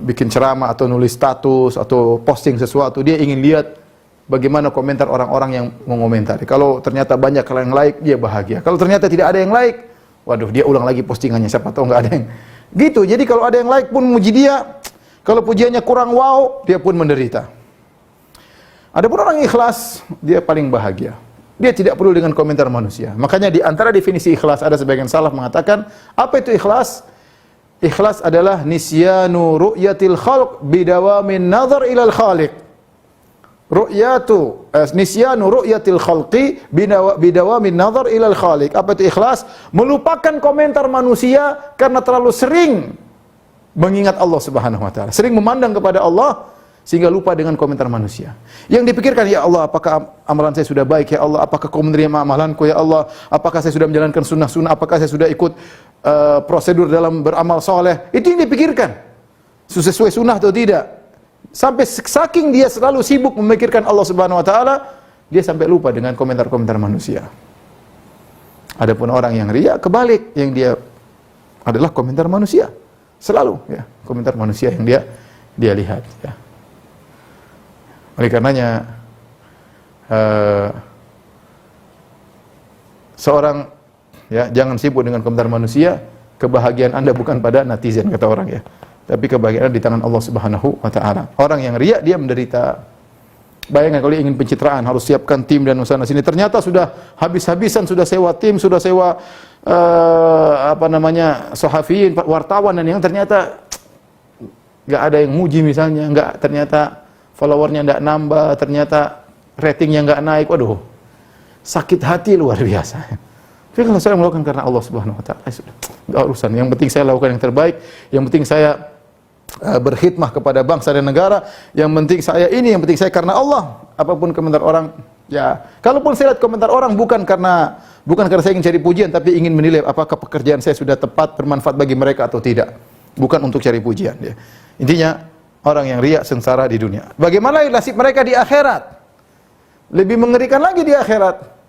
bikin ceramah atau nulis status atau posting sesuatu, dia ingin lihat bagaimana komentar orang-orang yang mengomentari. Kalau ternyata banyak yang like, dia bahagia. Kalau ternyata tidak ada yang like, waduh, dia ulang lagi postingannya, siapa tahu nggak ada yang gitu. Jadi kalau ada yang like pun muji dia, kalau pujiannya kurang wow, dia pun menderita. Adapun orang ikhlas, dia paling bahagia. Dia tidak perlu dengan komentar manusia. Makanya di antara definisi ikhlas ada sebagian salaf mengatakan, apa itu ikhlas? Ikhlas adalah nisyanu ru'yatil khalq bidawamin nazar ilal khaliq. nisyanu ru'yatil khalqi bidawamin nazar ilal khaliq. Apa itu ikhlas? Melupakan komentar manusia karena terlalu sering mengingat Allah Subhanahu wa taala. Sering memandang kepada Allah sehingga lupa dengan komentar manusia. Yang dipikirkan, ya Allah, apakah amalan saya sudah baik, ya Allah, apakah kau menerima amalanku, ya Allah, apakah saya sudah menjalankan sunnah-sunnah, apakah saya sudah ikut prosedur dalam beramal soleh. Itu yang dipikirkan, sesuai sunnah atau tidak. Sampai saking dia selalu sibuk memikirkan Allah Subhanahu wa taala, dia sampai lupa dengan komentar-komentar manusia. Adapun orang yang riya kebalik, yang dia adalah komentar manusia. Selalu ya, komentar manusia yang dia lihat ya. Oleh karenanya seorang ya, jangan sibuk dengan komentar manusia. Kebahagiaan Anda bukan pada netizen, kata orang ya, tapi kebahagiaan di tangan Allah Subhanahu wa taala. Orang yang riya dia menderita. Bayangkan kalau ingin pencitraan harus siapkan tim dan sana sini. Ternyata sudah habis-habisan, sudah sewa tim, sudah sewa sahafiyin, wartawan, dan yang ternyata enggak ada yang muji misalnya, ternyata followernya enggak nambah, ternyata ratingnya enggak naik. Waduh, sakit hati luar biasa. Tapi kalau saya melakukan karena Allah Subhanahu wa taala, sudah enggak urusan. Yang penting saya lakukan yang terbaik, yang penting saya berkhidmah kepada bangsa dan negara, yang penting saya ini, yang penting saya karena Allah. Apapun komentar orang, ya, kalaupun saya lihat komentar orang bukan karena saya ingin cari pujian, tapi ingin menilai apakah pekerjaan saya sudah tepat, bermanfaat bagi mereka atau tidak. Bukan untuk cari pujian ya. Intinya orang yang riya sengsara di dunia. Bagaimana nasib mereka di akhirat? Lebih mengerikan lagi di akhirat.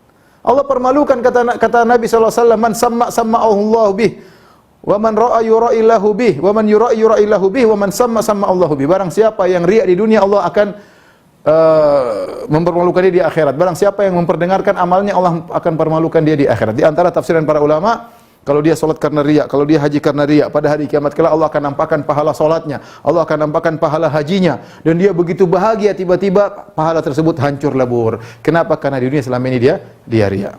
Allah permalukan, kata Nabi SAW, man samma'ahu Allah bih, wa man ra'a yura'illahu bih, wa man yura'i yura'illahu bih, wa man samma Allahu bih. Barang siapa yang riya di dunia, Allah akan mempermalukan dia di akhirat. Barang siapa yang memperdengarkan amalnya, Allah akan permalukan dia di akhirat. Di antara tafsiran para ulama, kalau dia salat karena riya, kalau dia haji karena riya, pada hari kiamat kelak Allah akan nampakkan pahala salatnya, Allah akan nampakkan pahala hajinya, dan dia begitu bahagia, tiba-tiba pahala tersebut hancur lebur. Kenapa? Karena di dunia selama ini dia riya.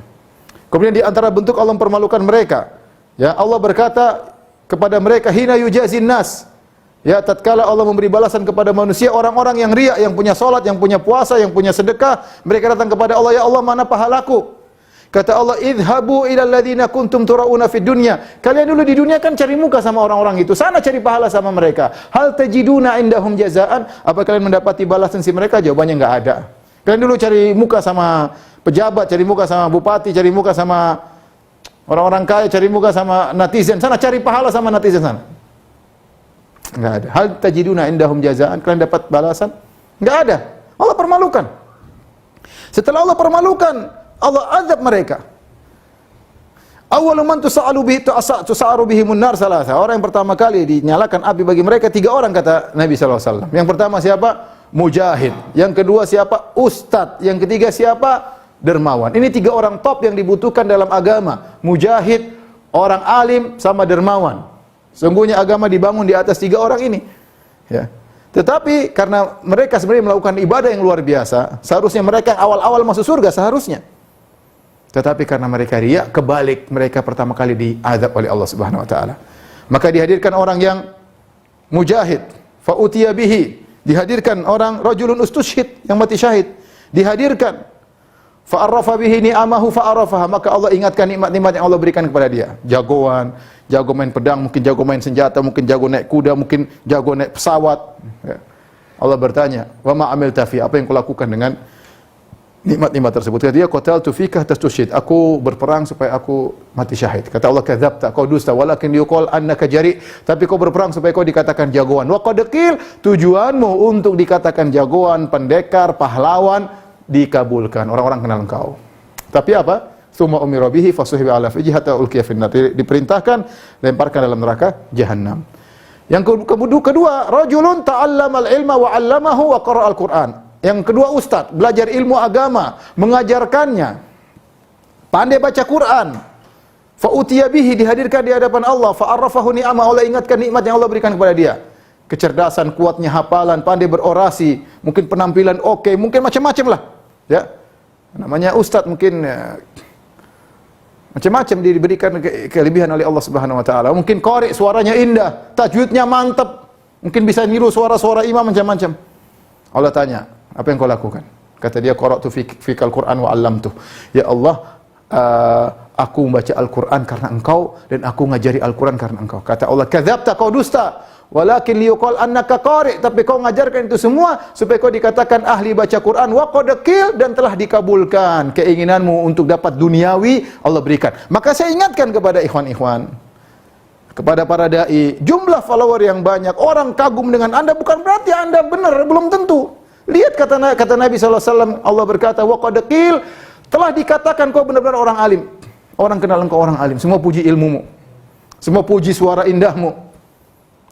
Kemudian di antara bentuk Allah mempermalukan mereka, ya, Allah berkata kepada mereka, hina yujazin nas, ya, tatkala Allah memberi balasan kepada manusia, orang-orang yang riya, yang punya salat, yang punya puasa, yang punya sedekah, mereka datang kepada Allah, ya Allah, mana pahalaku? Kata Allah, idhabu ilal ladzina kuntum turauna fid dunya. Kalian dulu di dunia kan cari muka sama orang-orang itu, sana cari pahala sama mereka. Hal tajiduna indahum jazaan? Apa kalian mendapati balasan si mereka? Jawabannya enggak ada. Kalian dulu cari muka sama pejabat, cari muka sama bupati, cari muka sama orang-orang kaya, cari muka sama netizen, sana cari pahala sama netizen sana. Enggak ada. Hal tajiduna indahum jazaan? Kalian dapat balasan? Enggak ada. Allah permalukan. Setelah Allah permalukan, Allah azab mereka. Awwalu man tusa'aru bihimun nar salasa. Orang yang pertama kali dinyalakan api bagi mereka 3 orang, kata Nabi sallallahu alaihi wasallam. Yang pertama siapa? Mujahid. Yang kedua siapa? Ustadz. Yang ketiga siapa? Dermawan. Ini 3 orang top yang dibutuhkan dalam agama. Mujahid, orang alim, sama dermawan. Sungguhnya agama dibangun di atas 3 orang ini. Ya. Tetapi karena mereka sebenarnya melakukan ibadah yang luar biasa, seharusnya mereka yang awal-awal masuk surga seharusnya. Tetapi karena mereka riya, kebalik, mereka pertama kali diazab oleh Allah Subhanahu wa taala. Maka dihadirkan orang yang mujahid, fa utiya bihi, dihadirkan orang rajulun ustushhid, yang mati syahid, dihadirkan, fa arrafa bihi ni'amahu fa arafaha, maka Allah ingatkan nikmat-nikmat yang Allah berikan kepada dia. Jagoan, jago main pedang, mungkin jago main senjata, mungkin jago naik kuda, mungkin jago naik pesawat. Ya. Allah bertanya, wa ma amilta fi, apa yang kau lakukan dengan nikmat-nikmat tersebut? Kata dia, qataltu fika tastushhid, aku berperang supaya aku mati syahid. Kata Allah, kadzabta, kau dusta, walakin yuqal annaka jari, tapi kau berperang supaya kau dikatakan jagoan. Wa qad qil, tujuanmu untuk dikatakan jagoan, pendekar, pahlawan, dikabulkan. Orang-orang kenal engkau. Tapi apa? Tsumma umira bihi fasuhiba ala fihi hatta ulqiya fin nar. Diperintahkan lemparkan dalam neraka jahanam. Yang kedua, rajulun ta'allamal ilma wa 'allamahu wa qara'al Qur'an. Yang kedua, ustaz, belajar ilmu agama, mengajarkannya, pandai baca Quran. Fa utiya bihi, dihadirkan di hadapan Allah, fa arrafahu ni'ama, Allah ingatkan nikmat yang Allah berikan kepada dia. Kecerdasan, kuatnya hafalan, pandai berorasi, mungkin penampilan oke, mungkin macam-macam lah. Ya. Namanya ustaz, mungkin macam-macam diberikan kelebihan oleh Allah Subhanahu wa taala. Mungkin qari, suaranya indah, tajwidnya mantap, mungkin bisa niru suara-suara imam macam-macam. Allah tanya, Apa yang kau lakukan? Kata dia, qara'tu fikal Qur'an wa 'allamtu. Ya Allah, aku membaca Al-Qur'an karena engkau dan aku ngajari Al-Qur'an karena engkau. Kata Allah, kadzabta, kau dusta. Walakin liyuqal annaka qari', tapi kau mengajarkan itu semua supaya kau dikatakan ahli baca Quran wa qad qil, dan telah dikabulkan keinginanmu untuk dapat duniawi, Allah berikan. Maka saya ingatkan kepada ikhwan-ikhwan, kepada para dai, jumlah follower yang banyak, orang kagum dengan Anda bukan berarti Anda benar, belum tentu. Lihat kata Nabi SAW, Allah berkata, wa qad qil, telah dikatakan kau benar-benar orang alim. Orang kenal engkau orang alim, semua puji ilmumu, semua puji suara indahmu.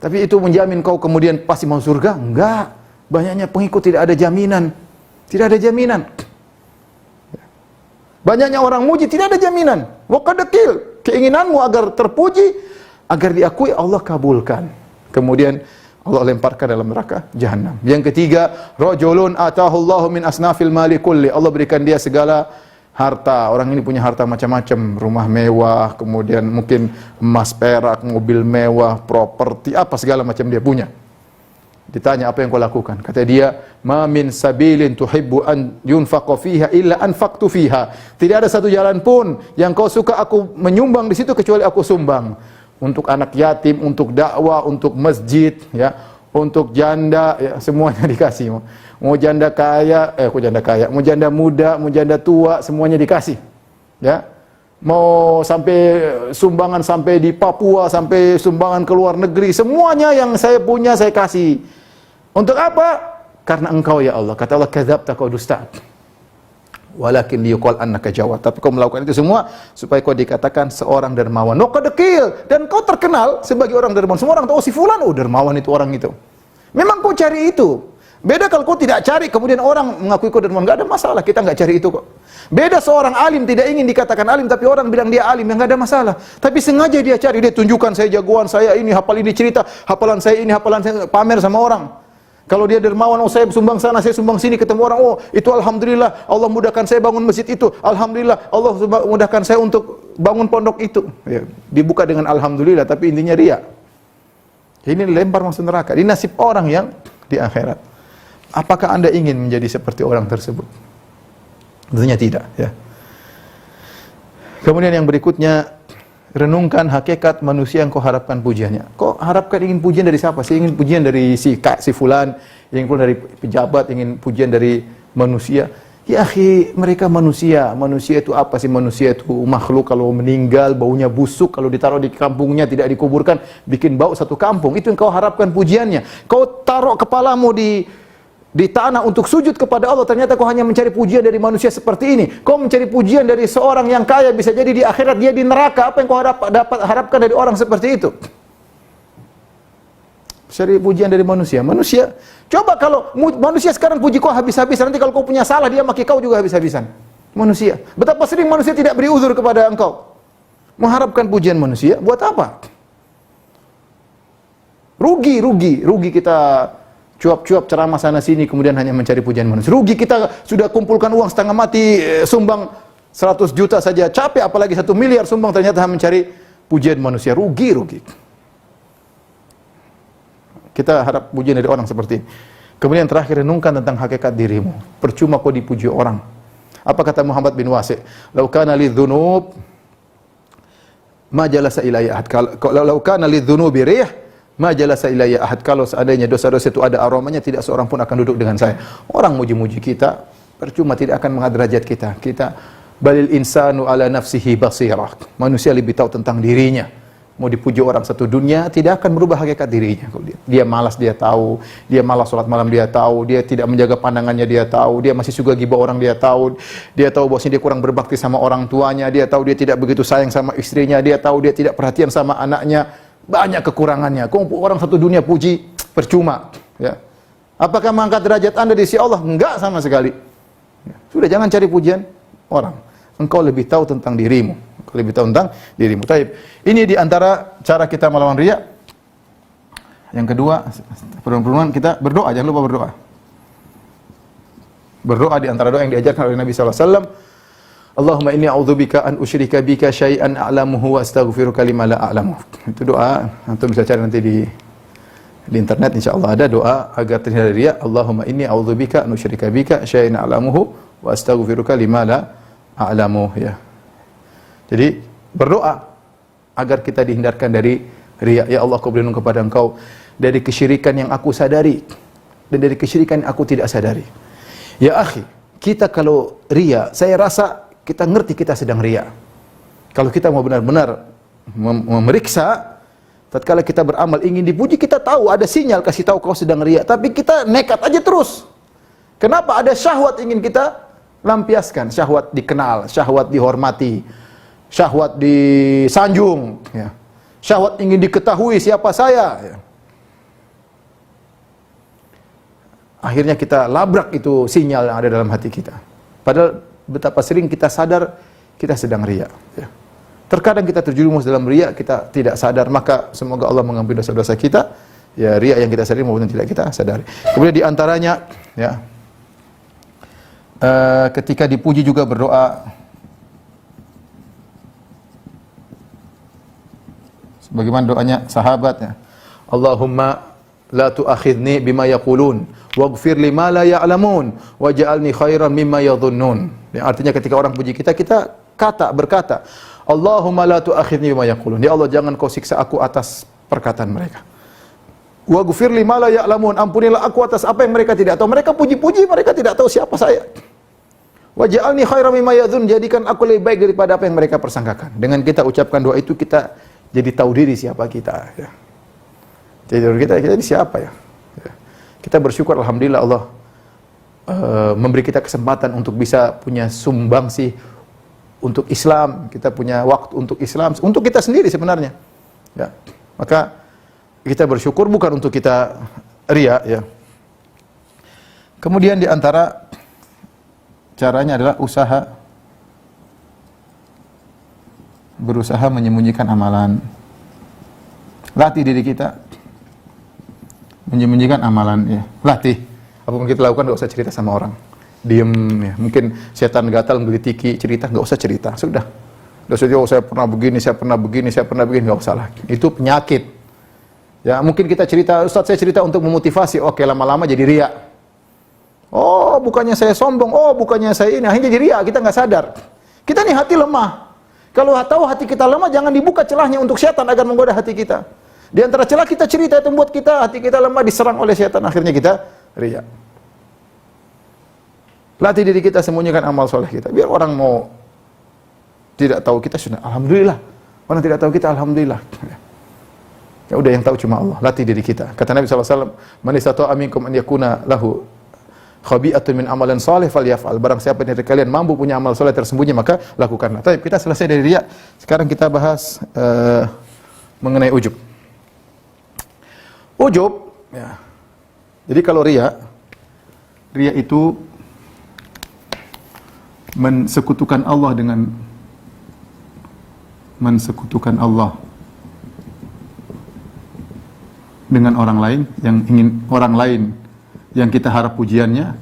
Tapi itu menjamin kau kemudian pasti masuk surga? Enggak. Banyaknya pengikut tidak ada jaminan. Tidak ada jaminan. Banyaknya orang muji tidak ada jaminan. Wa qad qil, keinginanmu agar terpuji, agar diakui, Allah kabulkan. Kemudian Allah lemparkan dalam neraka jahanam. Yang ketiga, rajulun atahu Allahu min asnafil mali kulli. Allah berikan dia segala harta. Orang ini punya harta macam-macam, rumah mewah, kemudian mungkin emas perak, mobil mewah, properti, apa segala macam dia punya. Ditanya, apa yang kau lakukan? Kata dia, ma min sabilin tuhibbu an yunfaqa fiha illa anfaqtu fiha. Tidak ada satu jalan pun yang kau suka aku menyumbang di situ kecuali aku sumbang. Untuk anak yatim, untuk dakwah, untuk masjid, ya, untuk janda, ya, semuanya dikasih. Mau janda kaya, mau janda muda, mau janda tua, semuanya dikasih. Ya. Mau sampai sumbangan sampai di Papua, sampai sumbangan ke luar negeri, semuanya yang saya punya saya kasih. Untuk apa? Karena engkau ya Allah. Kata Allah, kadzabta, kau dusta. Walakin liyuqal annaka jawad. Tapi kau melakukan itu semua supaya kau dikatakan seorang dermawan. No qad qil, dan kau terkenal sebagai orang dermawan. Semua orang tahu si fulan, oh dermawan itu orang itu. Memang kau cari itu. Beda kalau kau tidak cari kemudian orang mengakui kau dermawan, enggak ada masalah, kita enggak cari itu kok. Beda seorang alim tidak ingin dikatakan alim tapi orang bilang dia alim, yang enggak ada masalah. Tapi sengaja dia cari, dia tunjukkan saya jagoan, saya ini hafal ini cerita, hafalan saya ini, hafalan saya, pamer sama orang. Kalau dia dermawan, oh saya sumbang sana, saya sumbang sini, ketemu orang, oh itu alhamdulillah Allah mudahkan saya bangun masjid itu, alhamdulillah Allah mudahkan saya untuk bangun pondok itu. Ya, dibuka dengan alhamdulillah, tapi intinya riya. Ini lempar masuk neraka. Ini nasib orang yang di akhirat. Apakah Anda ingin menjadi seperti orang tersebut? Tentunya tidak. Ya. Kemudian yang berikutnya, renungkan hakikat manusia yang kau harapkan pujiannya. Kau harapkan ingin pujian dari siapa? Saya ingin pujian dari si fulan, ingin pujian dari pejabat, ingin pujian dari manusia. Ya akhi, mereka manusia. Manusia itu apa sih? Manusia itu makhluk, kalau meninggal baunya busuk, kalau ditaruh di kampungnya tidak dikuburkan, bikin bau satu kampung. Itu yang kau harapkan pujiannya. Kau taruh kepalamu di tanah untuk sujud kepada Allah, ternyata kau hanya mencari pujian dari manusia seperti ini. Kau mencari pujian dari seorang yang kaya, bisa jadi di akhirat dia di neraka. Apa yang kau harapkan dari orang seperti itu? Cari pujian dari manusia. Manusia, coba kalau manusia sekarang puji kau habis-habisan, nanti kalau kau punya salah dia maki kau juga habis-habisan. Manusia, betapa sering manusia tidak beri uzur kepada engkau. Mengharapkan pujian manusia, buat apa? Rugi kita cuap-cuap ceramah sana sini kemudian hanya mencari pujian manusia. Rugi kita sudah kumpulkan uang setengah mati, sumbang 100 juta saja capek, apalagi 1 miliar sumbang, ternyata mencari pujian manusia. Rugi. Kita harap pujian dari orang seperti ini. Kemudian terakhir, renungkan tentang hakikat dirimu. Percuma kau dipuji orang. Apa kata Muhammad bin Wasi'? Lau kana lidzunub ma jalasa ilayya ahad. Lau kana lidzunubi rih ma jalasa ilayya ahad. Kalau seandainya dosa-dosa itu ada aromanya, tidak seorang pun akan duduk dengan saya. Orang muji-muji kita, percuma, tidak akan mengangkat derajat kita. Balil insanu ala nafsihi basirah. Manusia lebih tahu tentang dirinya. Mau dipuji orang satu dunia, tidak akan berubah hakikat dirinya. Dia malas, dia tahu. Dia malas sholat malam, dia tahu. Dia tidak menjaga pandangannya, dia tahu. Dia masih suka gibah orang, dia tahu. Dia tahu bahwasanya dia kurang berbakti sama orang tuanya. Dia tahu dia tidak begitu sayang sama istrinya. Dia tahu dia tidak perhatian sama anaknya. Banyak kekurangannya. Orang satu dunia puji, percuma. Ya. Apakah mengangkat derajat Anda di sisi Allah? Enggak sama sekali. Ya. Sudah, jangan cari pujian orang. Engkau lebih tahu tentang dirimu. Lebih tahu tentang dirimu. Taib. Ini di antara cara kita melawan riya. Yang kedua, perempuan kita berdoa, jangan lupa berdoa. Berdoa di antara doa yang diajarkan oleh Nabi sallallahu alaihi wasallam. Allahumma inni a'udzubika an usyrika bika syai'an a'lamuhu wa astaghfiruka lima la a'lamu. Itu doa, antum bisa cari nanti di Di internet insyaallah ada doa agar terhindar dari riya. Allahumma inni a'udzubika an usyrika bika syai'an a'lamuhu wa astaghfiruka lima la a'lamu, ya. Jadi berdoa agar kita dihindarkan dari riya. Ya Allah, aku berlindung kepada Engkau dari kesyirikan yang aku sadari dan dari kesyirikan yang aku tidak sadari. Ya akhi, kita kalau riya, saya rasa kita ngerti kita sedang riya. Kalau kita mau benar-benar memeriksa, tatkala kita beramal ingin dipuji, kita tahu ada sinyal kasih tahu kau sedang riya, tapi kita nekat aja terus. Kenapa? Ada syahwat ingin kita lampiaskan, syahwat dikenal, syahwat dihormati, syahwat disanjung, ya. Syahwat ingin diketahui siapa saya, ya. Akhirnya kita labrak itu sinyal yang ada dalam hati kita. Padahal betapa sering kita sadar kita sedang riya, ya. Terkadang kita terjerumus dalam riya, kita tidak sadar, maka semoga Allah mengampuni dosa-dosa kita, ya, riya yang kita sadari maupun tidak kita sadari. Kemudian di antaranya, ya, ketika dipuji juga berdoa sebagaimana doanya sahabat, ya. Allahumma la tu'akhidni bima yaqulun waghfir lima la ya'lamun waj'alni khairan mimma yadhunnun. Yang artinya ketika orang puji kita, kita berkata, Allahumma la tu'akhidni bima yaqulun. Ya Allah, jangan kau siksa aku atas perkataan mereka. Waghfir lima la ya'lamun. Ampunilah aku atas apa yang mereka tidak tahu. Mereka puji-puji, mereka tidak tahu siapa saya. Waj'alni khairan mimma yadhunnun. Jadikan aku lebih baik daripada apa yang mereka persangkakan. Dengan kita ucapkan doa itu, kita jadi tahu diri siapa kita, ya. Jadi kita ini siapa, ya? Kita bersyukur alhamdulillah Allah memberi kita kesempatan untuk bisa punya sumbangsi untuk Islam. Kita punya waktu untuk Islam, untuk kita sendiri sebenarnya, ya. Maka kita bersyukur bukan untuk kita riya, ya. Kemudian di antara caranya adalah berusaha menyembunyikan amalan. Latih diri kita menyembunyikan amalan, ya. Latih. Apapun kita lakukan, enggak usah cerita sama orang. Diem, ya. Mungkin setan gatal menggigit cerita, enggak usah cerita. Sudah. Enggak usah, oh, saya pernah begini, enggak usah lah. Itu penyakit. Ya, mungkin kita cerita, Ustaz saya cerita untuk memotivasi. Oke, lama-lama jadi riya. Oh, bukannya saya sombong. Oh, bukannya saya ini. Akhirnya jadi riya, kita enggak sadar. Kita nih hati lemah. Kalau tahu hati kita lemah, jangan dibuka celahnya untuk setan agar menggoda hati kita. Di antara celah kita cerita itu membuat hati kita lemah, diserang oleh setan, akhirnya kita riya. Latih diri kita sembunyikan amal soleh kita. Biar orang mau tidak tahu kita, sudah alhamdulillah. Orang tidak tahu kita, alhamdulillah. Ya udah, yang tahu cuma Allah. Latih diri kita. Kata Nabi SAW, man istata'a minkum an yakuna lahu khabi'atun min amalan soleh falyaf'al. Barang siapa dari kalian mampu punya amal soleh tersembunyi, maka lakukanlah. Tapi kita selesai dari riya. Sekarang kita bahas mengenai ujub. Ujub, ya. Jadi kalau riya itu mensekutukan Allah dengan orang lain, yang kita harap pujiannya,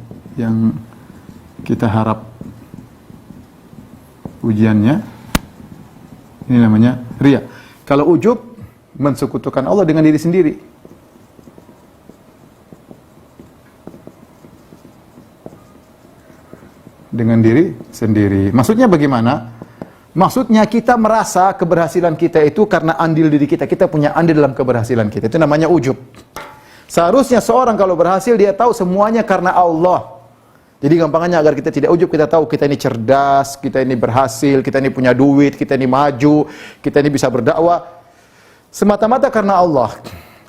ini namanya riya. Kalau ujub, mensekutukan Allah dengan diri sendiri. Dengan diri sendiri. Maksudnya bagaimana? Maksudnya kita merasa keberhasilan kita itu karena andil diri kita. Kita punya andil dalam keberhasilan kita. Itu namanya ujub. Seharusnya seorang kalau berhasil, dia tahu semuanya karena Allah. Jadi gampangannya agar kita tidak ujub, kita tahu kita ini cerdas, kita ini berhasil, kita ini punya duit, kita ini maju, kita ini bisa berdakwah semata-mata karena Allah.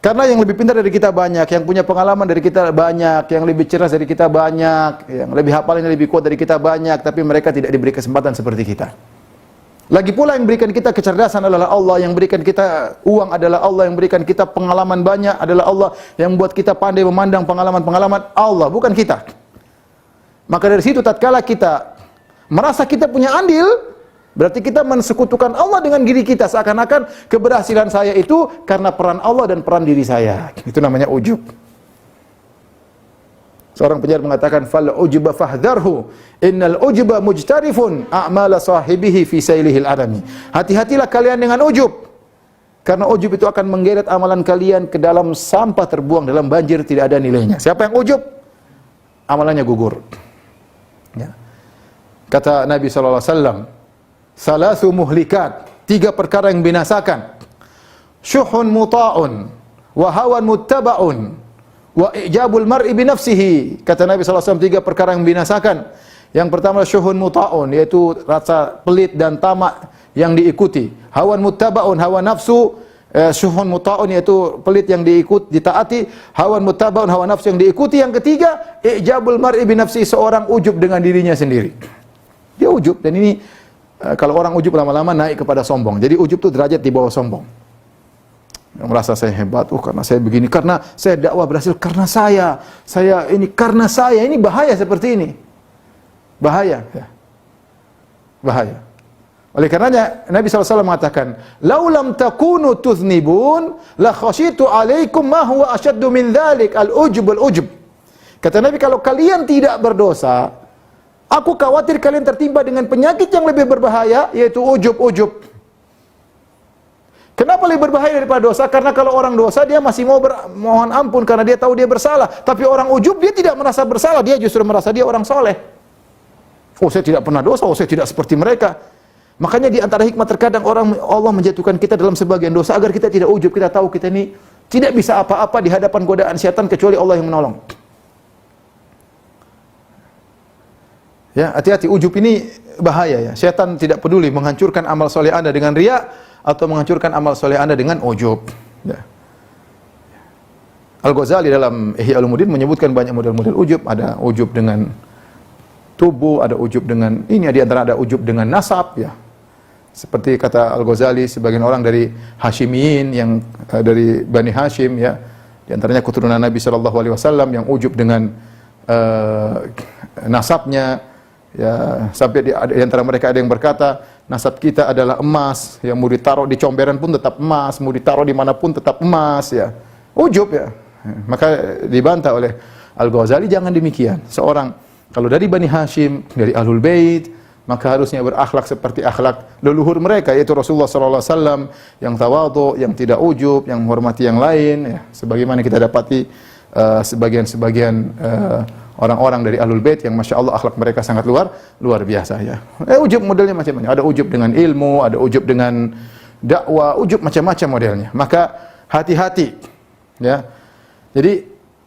Karena yang lebih pintar dari kita banyak, yang punya pengalaman dari kita banyak, yang lebih cerdas dari kita banyak, yang lebih hafalnya lebih kuat dari kita banyak, tapi mereka tidak diberi kesempatan seperti kita. Lagi pula yang berikan kita kecerdasan adalah Allah, yang berikan kita uang adalah Allah, yang berikan kita pengalaman banyak adalah Allah, yang buat kita pandai memandang pengalaman-pengalaman Allah, bukan kita. Maka dari situ tatkala kita merasa kita punya andil, berarti kita mensekutukan Allah dengan diri kita, seakan-akan keberhasilan saya itu karena peran Allah dan peran diri saya. Itu namanya ujub. Seorang penyair mengatakan, fal ujuba fahdharhu innal ujuba mujtarifun a'mala sahibihi fi sailihil adami. Hati-hatilah kalian dengan ujub. Karena ujub itu akan menggeret amalan kalian ke dalam sampah terbuang dalam banjir, tidak ada nilainya. Siapa yang ujub, amalannya gugur. Ya. Kata Nabi SAW, salasu muhlikat, 3 perkara yang binasakan. Syuhun muta'un, wa hawan muttaba'un, wa ijabul mar'i binafsihi. Kata Nabi SAW, 3 perkara yang binasakan. Yang pertama syuhun muta'un, yaitu rasa pelit dan tamak yang diikuti. Hawan muttaba'un, hawa nafsu. Syuhun muta'un, yaitu pelit yang ditaati. Hawan muttaba'un, hawa nafsu yang diikuti. Yang ketiga, ijabul mar'i binafsihi, seorang ujub dengan dirinya sendiri. Dia ujub, dan ini kalau orang ujub lama-lama naik kepada sombong. Jadi ujub itu derajat di bawah sombong. Yang merasa saya hebat, karena saya begini, karena saya dakwah berhasil, karena karena saya, ini bahaya seperti ini. Bahaya. Ya. Bahaya. Oleh karenanya Nabi SAW mengatakan, "Laulam takunu tuznibun la khasyitu alaikum ma huwa ashaddu min dzalik al-ujub al-ujub." Kata Nabi, kalau kalian tidak berdosa, aku khawatir kalian tertimpa dengan penyakit yang lebih berbahaya, yaitu ujub-ujub. Kenapa lebih berbahaya daripada dosa? Karena kalau orang dosa, dia masih mau mohon ampun karena dia tahu dia bersalah. Tapi orang ujub, dia tidak merasa bersalah, dia justru merasa dia orang soleh. Oh, saya tidak pernah dosa, oh saya tidak seperti mereka. Makanya di antara hikmah terkadang Allah menjatuhkan kita dalam sebagian dosa agar kita tidak ujub, kita tahu kita ini tidak bisa apa-apa di hadapan godaan syaitan kecuali Allah yang menolong. Ya, hati-hati, ujub ini bahaya ya. Syaitan tidak peduli menghancurkan amal soleh Anda dengan riya atau menghancurkan amal soleh Anda dengan ujub. Ya. Al-Ghazali dalam Ihya Ulumuddin menyebutkan banyak model-model ujub. Ada ujub dengan tubuh, ada ujub dengan ini, di antara ada ujub dengan nasab ya. Seperti kata Al-Ghazali, sebagian orang dari Hashimiyin yang dari Bani Hashim ya, di antaranya keturunan Nabi SAW yang ujub dengan nasabnya ya, sampai di antara mereka ada yang berkata nasab kita adalah emas, yang mau ditaruh di comberan pun tetap emas, mau ditaruh di manapun tetap emas ya. Ujub ya. Maka dibantah oleh Al-Ghazali, jangan demikian. Seorang kalau dari Bani Hashim, dari Ahlul Bait, maka harusnya berakhlak seperti akhlak leluhur mereka, yaitu Rasulullah SAW, yang tawadhu, yang tidak ujub, yang menghormati yang lain ya. Sebagaimana kita dapati sebagian-sebagian orang-orang dari Ahlul Bait yang Masya Allah akhlak mereka sangat luar biasa ya. Ujub modelnya macam-macam. Ada ujub dengan ilmu, ada ujub dengan dakwah, ujub macam-macam modelnya. Maka hati-hati ya. Jadi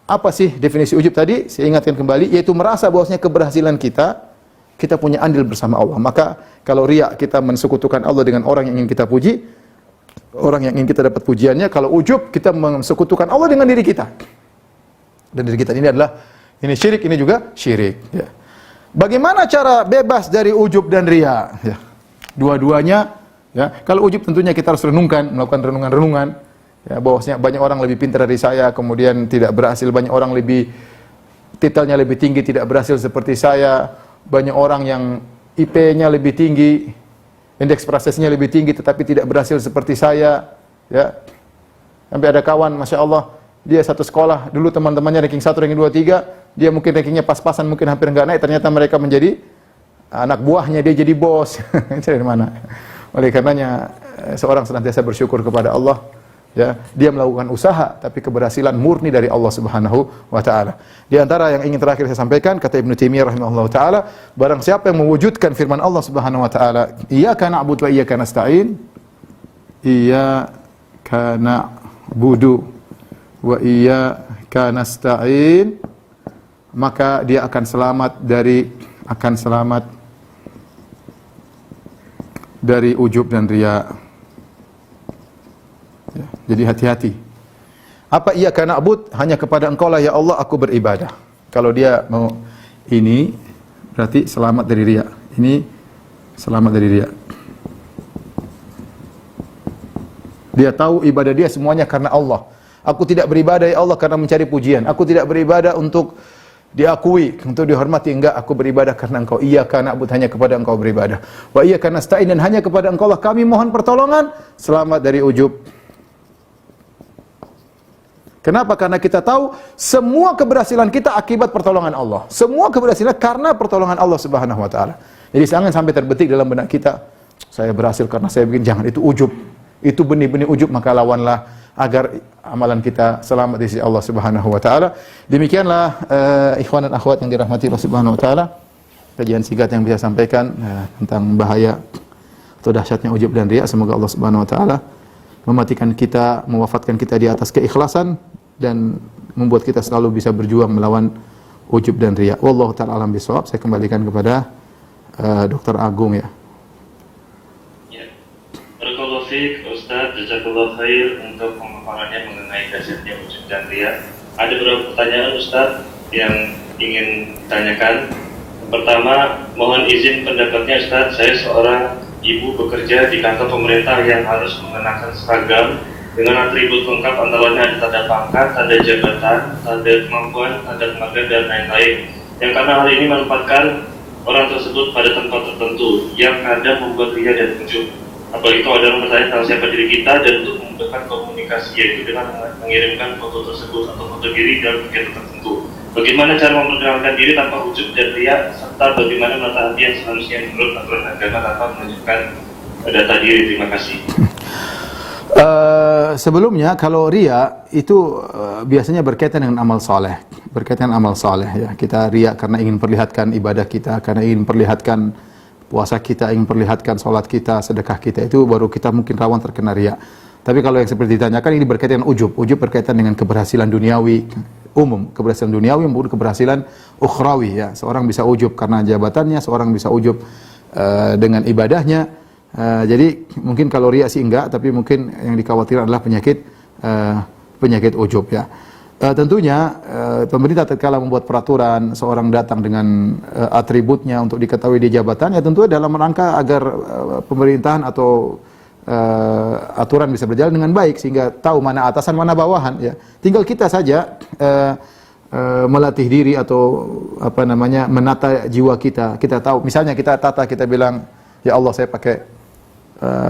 apa sih definisi ujub tadi? Saya ingatkan kembali, yaitu merasa bahwasanya keberhasilan kita punya andil bersama Allah. Maka kalau riya, kita mensekutukan Allah dengan orang yang ingin kita puji, orang yang ingin kita dapat pujiannya. Kalau ujub, kita mensekutukan Allah dengan diri kita. Dan diri kita ini adalah syirik, ini juga syirik ya. Bagaimana cara bebas dari ujub dan riya ya? Dua-duanya ya. Kalau ujub tentunya kita harus renungkan, melakukan renungan-renungan ya, bahwasanya banyak orang lebih pintar dari saya, kemudian tidak berhasil. Banyak orang lebih titelnya lebih tinggi, tidak berhasil seperti saya. Banyak orang yang IP-nya lebih tinggi, indeks prestasinya lebih tinggi, tetapi tidak berhasil seperti saya ya. Sampai ada kawan, Masya Allah, dia satu sekolah, dulu teman-temannya ranking 1, ranking 2, 3, dia mungkin rankingnya pas-pasan, mungkin hampir enggak naik, ternyata mereka menjadi anak buahnya, dia jadi bos. Itu dari mana? Oleh karenanya seorang senantiasa bersyukur kepada Allah ya, dia melakukan usaha tapi keberhasilan murni dari Allah Subhanahu wa taala. Di antara yang ingin terakhir saya sampaikan, kata Ibnu Taimiyah rahimahullahu taala, barang siapa yang mewujudkan firman Allah Subhanahu wa taala, iyyaka na'budu wa iyyaka nasta'in, iyyaka na'budu wa iyyaka nasta'in, maka dia akan selamat dari ujub dan riya. Ya, jadi hati-hati. Apa iyyaka na'bud? Hanya kepada Engkau lah ya Allah aku beribadah. Kalau dia mau ini, berarti selamat dari riya. Ini selamat dari riya. Dia tahu ibadah dia semuanya karena Allah. Aku tidak beribadah ya Allah karena mencari pujian. Aku tidak beribadah untuk diakui, untuk dihormati. Enggak, aku beribadah karena Engkau. Iyyaka na'bud, hanya kepada Engkau beribadah. Wa iyyaka nasta'in, dan hanya kepada Engkau lah kami mohon pertolongan. Selamat dari ujub. Kenapa? Karena kita tahu semua keberhasilan kita akibat pertolongan Allah. Semua keberhasilan karena pertolongan Allah Subhanahu wa taala. Jadi jangan sampai terbetik dalam benak kita, saya berhasil karena saya bikin, jangan, itu ujub. itu benih-benih ujub, maka lawanlah agar amalan kita selamat di sisi Allah Subhanahu wa taala. Demikianlah ikhwan dan akhwat yang dirahmati Allah Subhanahu wa taala, kajian singkat yang bisa sampaikan tentang bahaya atau dahsyatnya ujub dan riya. Semoga Allah Subhanahu wa taala mematikan kita, mewafatkan kita di atas keikhlasan dan membuat kita selalu bisa berjuang melawan ujub dan riya. Wallahu taala alam bisawab. Saya kembalikan kepada Dr. Agung ya. Barakallahu fiik Ustaz, jazakallahu khair untuk pemaparannya mengenai dahsyatnya ujub dan riya. Ada beberapa pertanyaan Ustaz yang ingin ditanyakan. Pertama, mohon izin pendapatnya Ustaz, saya seorang ibu bekerja di kantor pemerintah yang harus mengenakan seragam dengan atribut lengkap, antara lain ada tanda pangkat, tanda jabatan, tanda kemampuan, tanda penghargaan dan lain-lain. Yang karena hal ini menempatkan orang tersebut pada tempat tertentu yang kadang membuat riya dan ujub. Apalagi kalau ada orang bertanya tentang siapa diri kita, dan untuk memudahkan komunikasi yaitu dengan mengirimkan foto tersebut atau foto diri dalam kegiatan tertentu. Bagaimana cara memperkenalkan diri tanpa ujub dan riya, serta bagaimana menata hati yang seharusnya menurut aturan agama tanpa menunjukkan data diri. Terima kasih. Sebelumnya kalau riya itu biasanya berkaitan dengan amal saleh, berkaitan amal saleh ya. Kita riya karena ingin perlihatkan ibadah kita, karena ingin perlihatkan puasa kita, ingin perlihatkan salat kita, sedekah kita, itu baru kita mungkin rawan terkena riya. Tapi kalau yang seperti ditanyakan ini berkaitan dengan ujub. Ujub berkaitan dengan keberhasilan duniawi umum, keberhasilan duniawi maupun keberhasilan ukhrawi ya. Seorang bisa ujub karena jabatannya, seorang bisa ujub dengan ibadahnya. Jadi mungkin kalau riya sih enggak, tapi mungkin yang dikhawatirkan adalah penyakit ujub ya. Tentunya pemerintah tatkala membuat peraturan seorang datang dengan atributnya untuk diketahui di jabatannya, tentu dalam rangka agar pemerintahan atau aturan bisa berjalan dengan baik sehingga tahu mana atasan mana bawahan ya. Tinggal kita saja melatih diri atau apa namanya menata jiwa kita. Kita tahu misalnya kita tata, kita bilang ya Allah saya pakai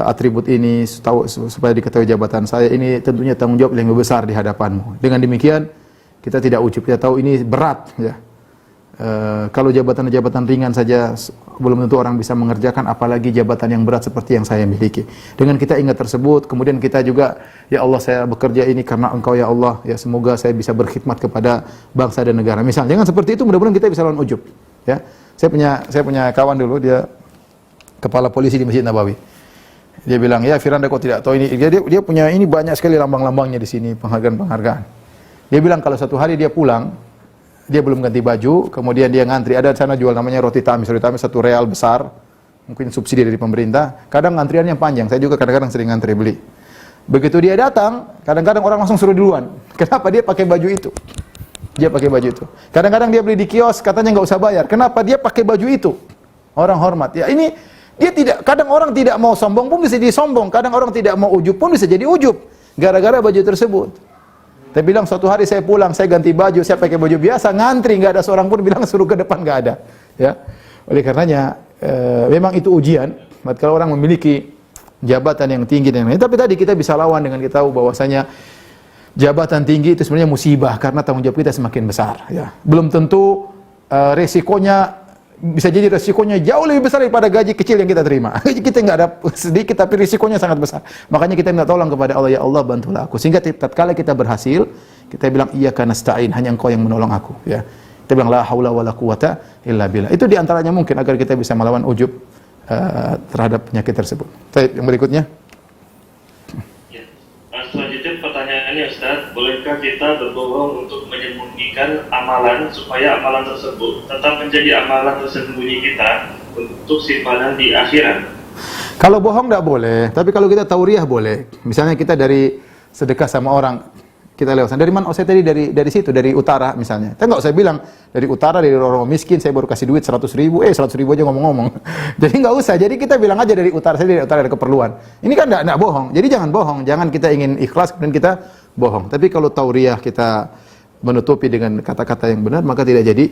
atribut ini supaya diketahui jabatan saya ini, tentunya tanggung jawab yang lebih besar di hadapanmu. Dengan demikian kita tidak ujub, kita tahu ini berat ya. Kalau jabatan-jabatan ringan saja belum tentu orang bisa mengerjakan, apalagi jabatan yang berat seperti yang saya miliki. Dengan kita ingat tersebut, kemudian kita juga, ya Allah saya bekerja ini karena Engkau ya Allah, ya semoga saya bisa berkhidmat kepada bangsa dan negara. Misal, jangan seperti itu, mudah-mudahan kita bisa lawan ujub. Ya, saya punya kawan dulu, dia kepala polisi di Masjid Nabawi. Dia bilang, ya Firanda kau tidak tahu ini, dia punya ini banyak sekali lambang-lambangnya di sini, penghargaan-penghargaan. Dia bilang kalau satu hari dia pulang, dia belum ganti baju, kemudian dia ngantri. Ada di sana jual namanya roti tamis satu real besar, mungkin subsidi dari pemerintah. Kadang antriannya panjang, saya juga kadang-kadang sering ngantri beli. Begitu dia datang, kadang-kadang orang langsung suruh duluan. Kenapa? Dia pakai baju itu. Dia pakai baju itu. Kadang-kadang dia beli di kios, katanya nggak usah bayar. Kenapa? Dia pakai baju itu. Orang hormat. Ya ini dia tidak. Kadang orang tidak mau sombong pun bisa jadi sombong. Kadang orang tidak mau ujub pun bisa jadi ujub. Gara-gara baju tersebut. Dia bilang suatu hari saya pulang, saya ganti baju, saya pakai baju biasa, ngantri, nggak ada seorang pun bilang suruh ke depan, nggak ada. Ya, oleh karenanya memang itu ujian. Kalau orang memiliki jabatan yang tinggi dan lain, tapi tadi kita bisa lawan dengan kita tahu bahwasanya jabatan tinggi itu sebenarnya musibah karena tanggung jawab kita semakin besar. Ya, belum tentu resikonya bisa jadi resikonya jauh lebih besar daripada gaji kecil yang kita terima. Gaji kita nggak ada sedikit, tapi risikonya sangat besar. Makanya kita minta tolong kepada Allah, ya Allah bantulah aku. Sehingga tatkala kita berhasil, kita bilang iyyaka nasta'in, hanya Engkau yang menolong aku. Ya, kita bilang la haula wala quwata illa billah. Itu diantaranya mungkin agar kita bisa melawan ujub terhadap penyakit tersebut. Baik, yang berikutnya. Ya. Selanjutnya pertanyaannya Ustaz, bolehkah kita berbohong untuk menyembunyikan amalan supaya amalan tersebut tetap menjadi amalan tersembunyi kita untuk simpanan di akhirat? Kalau bohong tidak boleh, tapi kalau kita tauriah boleh. Misalnya kita dari sedekah sama orang, kita lewat. Dari mana? Oh saya tadi dari situ, dari utara misalnya. Kita nggak usah bilang dari utara, dari orang miskin, saya baru kasih duit 100.000. 100.000 aja ngomong-ngomong. Jadi nggak usah. Jadi kita bilang aja dari utara, saya dari utara ada keperluan. Ini kan nggak bohong. Jadi jangan bohong. Jangan kita ingin ikhlas kemudian kita bohong. Tapi kalau tauriah kita menutupi dengan kata-kata yang benar, maka tidak jadi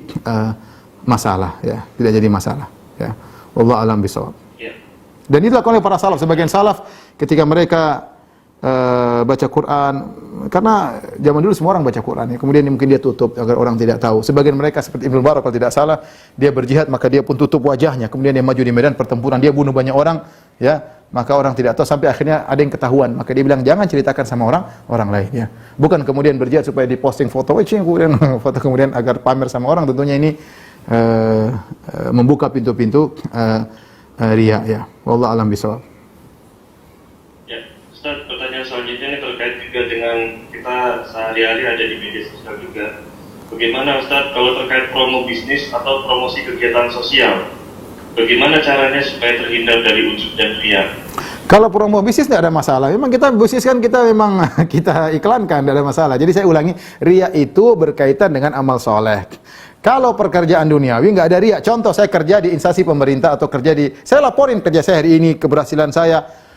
masalah. Ya, tidak jadi masalah. Ya, wallahu a'lam bishawab. Dan itu dilakukan oleh para salaf. Sebagian salaf ketika mereka baca Quran, karena zaman dulu semua orang baca Quran ya. Kemudian mungkin dia tutup agar orang tidak tahu. Sebagian mereka seperti Ibnu Barak kalau tidak salah, dia berjihad maka dia pun tutup wajahnya. Kemudian dia maju di medan pertempuran, dia bunuh banyak orang ya. maka orang tidak tahu sampai akhirnya ada yang ketahuan. Maka dia bilang jangan ceritakan sama orang lain ya. Bukan kemudian berjihad supaya diposting foto, kemudian foto kemudian agar pamer sama orang. Tentunya ini membuka pintu-pintu riya ya. Wallahu a'lam bishawab. Ya, Ustaz, pertanyaan selanjutnya ini terkait juga dengan kita sehari-hari ada di media sosial juga. Bagaimana Ustaz kalau terkait promo bisnis atau promosi kegiatan sosial? Bagaimana caranya supaya terhindar dari ujub dan riya? Kalau promo bisnis tidak ada masalah. Memang kita bisnis kan kita memang kita iklankan, tidak ada masalah. Jadi saya ulangi, riya itu berkaitan dengan amal soleh. Kalau pekerjaan duniawi nggak ada riya. Contoh saya kerja di instansi pemerintah atau kerja di, saya laporin kerja saya hari ini, keberhasilan saya.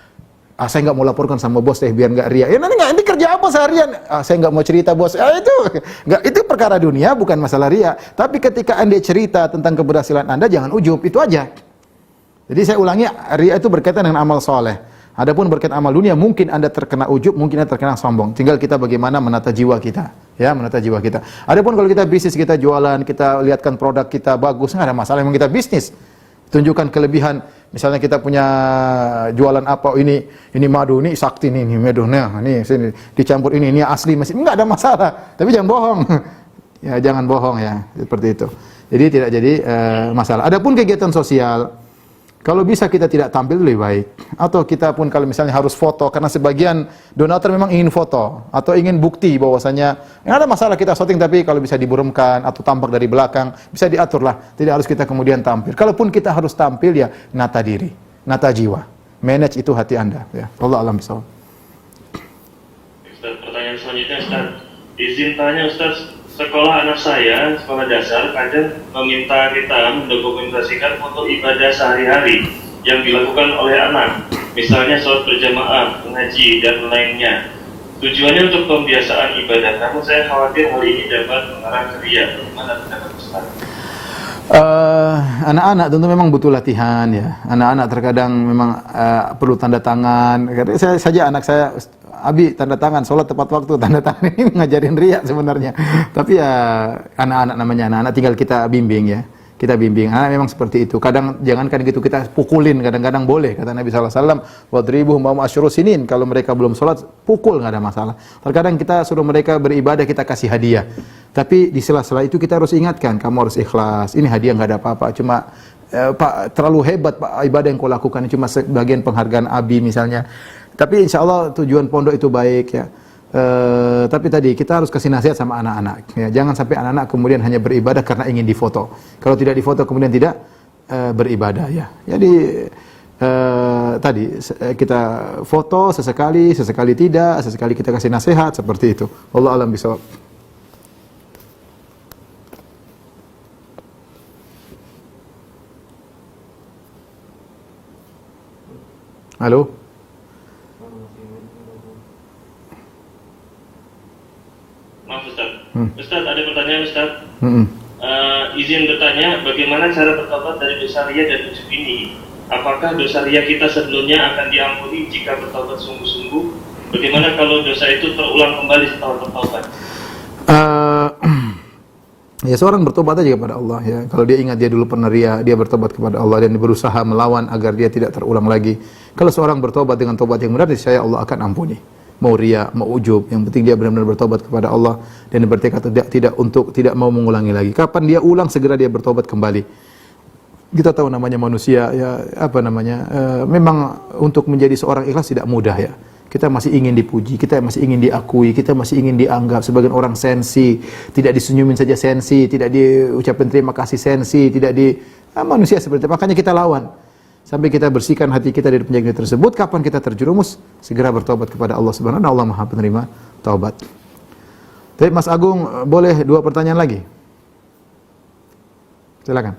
Saya nggak mau laporkan sama bos deh biar nggak riya. Ya nanti nggak, ini kerja apa seharian? Saya nggak mau cerita bos. Itu perkara dunia, bukan masalah riya. Tapi ketika Anda cerita tentang keberhasilan Anda, jangan ujub, itu aja. Jadi saya ulangi, riya itu berkaitan dengan amal soleh. Adapun berkaitan amal dunia, mungkin Anda terkena ujub, mungkin Anda terkena sombong. Tinggal kita bagaimana menata jiwa kita, ya, menata jiwa kita. Adapun kalau kita bisnis, kita jualan, kita lihatkan produk kita bagus, nggak ada masalah. Memang kita bisnis, tunjukkan kelebihan. Misalnya kita punya jualan apa, ini madu, ini sakti, ini medonya, ini sini dicampur ini asli, masih nggak ada masalah. Tapi jangan bohong, ya jangan bohong ya, seperti itu. Jadi tidak jadi masalah. Adapun kegiatan sosial, kalau bisa kita tidak tampil lebih baik. Atau kita pun kalau misalnya harus foto, karena sebagian donatur memang ingin foto atau ingin bukti bahwasanya nggak ada masalah kita syuting, tapi kalau bisa diburemkan atau tampak dari belakang, bisa diatur lah. Tidak harus kita kemudian tampil. Kalaupun kita harus tampil ya nata diri, nata jiwa. Manage itu hati Anda. Ya. Allah alam bisawab. Ustaz, pertanyaan selanjutnya Ustaz. Izin tanya Ustaz, sekolah anak saya, sekolah dasar, kadang meminta kita mendokumentasikan foto ibadah sehari-hari yang dilakukan oleh anak, misalnya sholat berjamaah, mengaji, dan lainnya. Tujuannya untuk pembiasaan ibadah, namun saya khawatir hal ini dapat mengarah ke riya. Bagaimana pendapat Ustaz? Anak-anak tentu memang butuh latihan ya. Anak-anak terkadang memang perlu tanda tangan. Saya saja anak saya, Abi tanda tangan, sholat tepat waktu, tanda tangan ini ngajarin riya sebenarnya. Tapi ya anak-anak namanya anak-anak, tinggal kita bimbing ya. Kita bimbing. Anak memang seperti itu. Kadang jangankan gitu kita pukulin, kadang-kadang boleh. Kata Nabi SAW, wadribuhum wa asyru sinin. Kalau mereka belum sholat, pukul, nggak ada masalah. Terkadang kita suruh mereka beribadah, kita kasih hadiah. Tapi di sela-sela itu kita harus ingatkan, kamu harus ikhlas. Ini hadiah nggak ada apa-apa. Cuma Pak terlalu hebat Pak ibadah yang kau lakukan, cuma sebagian penghargaan Abi misalnya. Tapi insya Allah tujuan pondok itu baik ya. Tapi tadi kita harus kasih nasihat sama anak-anak. Ya, jangan sampai anak-anak kemudian hanya beribadah karena ingin difoto. Kalau tidak difoto kemudian tidak beribadah ya. Jadi tadi kita foto sesekali tidak, sesekali kita kasih nasihat seperti itu. Wallahu a'lam bishawab. Halo. Maaf Ustaz. Ustaz, ada pertanyaan Ustaz. Izin bertanya, bagaimana cara bertobat dari dosa riya dan ujub ini? Apakah dosa riya kita sebelumnya akan diampuni jika bertobat sungguh-sungguh? Bagaimana kalau dosa itu terulang kembali setelah bertobat? Ya seorang bertobat aja kepada Allah ya. Kalau dia ingat dia dulu pernah riya, dia bertobat kepada Allah dan berusaha melawan agar dia tidak terulang lagi. Kalau seorang bertobat dengan tobat yang benar, niscaya Allah akan ampuni. Mau riya, mau ujub, yang penting dia benar-benar bertobat kepada Allah dan bertekad tidak mau mengulangi lagi. Kapan dia ulang, segera dia bertobat kembali. Kita tahu namanya manusia ya, memang untuk menjadi seorang ikhlas tidak mudah ya. Kita masih ingin dipuji, kita masih ingin diakui, kita masih ingin dianggap. Sebagian orang sensi, tidak disenyumin saja sensi, tidak diucapkan terima kasih sensi, tidak manusia seperti itu. Makanya kita lawan sampai kita bersihkan hati kita dari penyakit tersebut. Kapan kita terjerumus, segera bertobat kepada Allah Subhanahu wa taala. Allah Maha penerima taubat. Tapi Mas Agung, boleh 2 pertanyaan lagi? Silakan.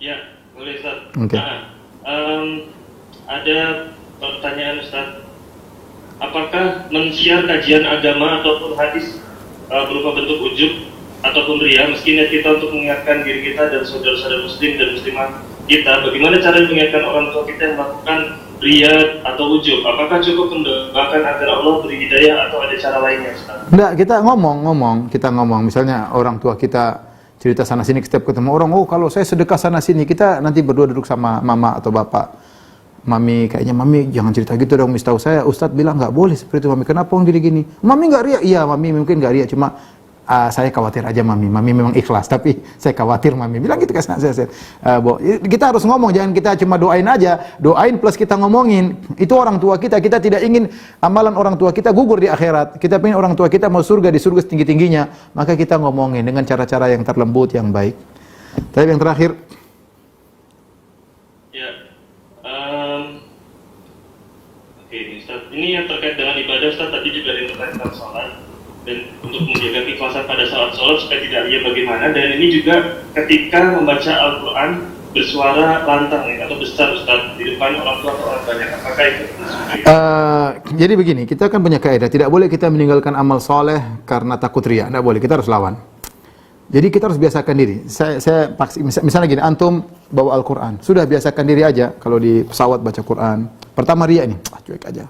Ya, boleh Ustaz. Okay. Ada pertanyaan Ustaz. Apakah men-share kajian agama ataupun hadis berupa bentuk ujub ataupun riya, meski niat kita untuk mengingatkan diri kita dan saudara-saudara muslim dan muslimah kita, bagaimana cara mengingatkan orang tua kita yang melakukan riya atau ujub? Apakah cukup mendoakan agar Allah beri hidayah atau ada cara lainnya Ustaz? Enggak, kita ngomong, misalnya orang tua kita cerita sana sini, setiap ketemu orang, oh kalau saya sedekah sana sini, kita nanti berdua duduk sama mama atau bapak. Mami, kayaknya Mami jangan cerita gitu dong, setahu saya Ustadz bilang nggak boleh seperti itu Mami. Kenapa om gini-gini? Mami nggak riak? Iya Mami mungkin nggak riak, cuma saya khawatir aja Mami. Mami memang ikhlas, tapi saya khawatir Mami. Bilang gitu kan saya. Kita harus ngomong, jangan kita cuma doain aja. Doain plus kita ngomongin. Itu orang tua kita. Kita tidak ingin amalan orang tua kita gugur di akhirat. Kita ingin orang tua kita mau surga, di surga setinggi-tingginya. Maka kita ngomongin dengan cara-cara yang terlembut, yang baik. Tapi yang terakhir, ya, oke, Ustaz. Ini yang terkait dengan ibadah, Ustaz. Tadi juga ada yang terkait dengan sholat. Dan untuk menjaga keikhlasan pada saat sholat supaya tidak riya bagaimana. Dan ini juga ketika membaca Al-Quran bersuara lantang ya, atau besar, Ustaz, di depan orang tua atau orang banyak. Apakah itu? jadi begini, kita kan punya kaidah, tidak boleh kita meninggalkan amal soleh karena takut riya. Tidak boleh, kita harus lawan. Jadi kita harus biasakan diri. Misalnya gini, antum bawa Al-Quran, sudah biasakan diri aja. Kalau di pesawat baca Quran, pertama riya ini, cuek aja.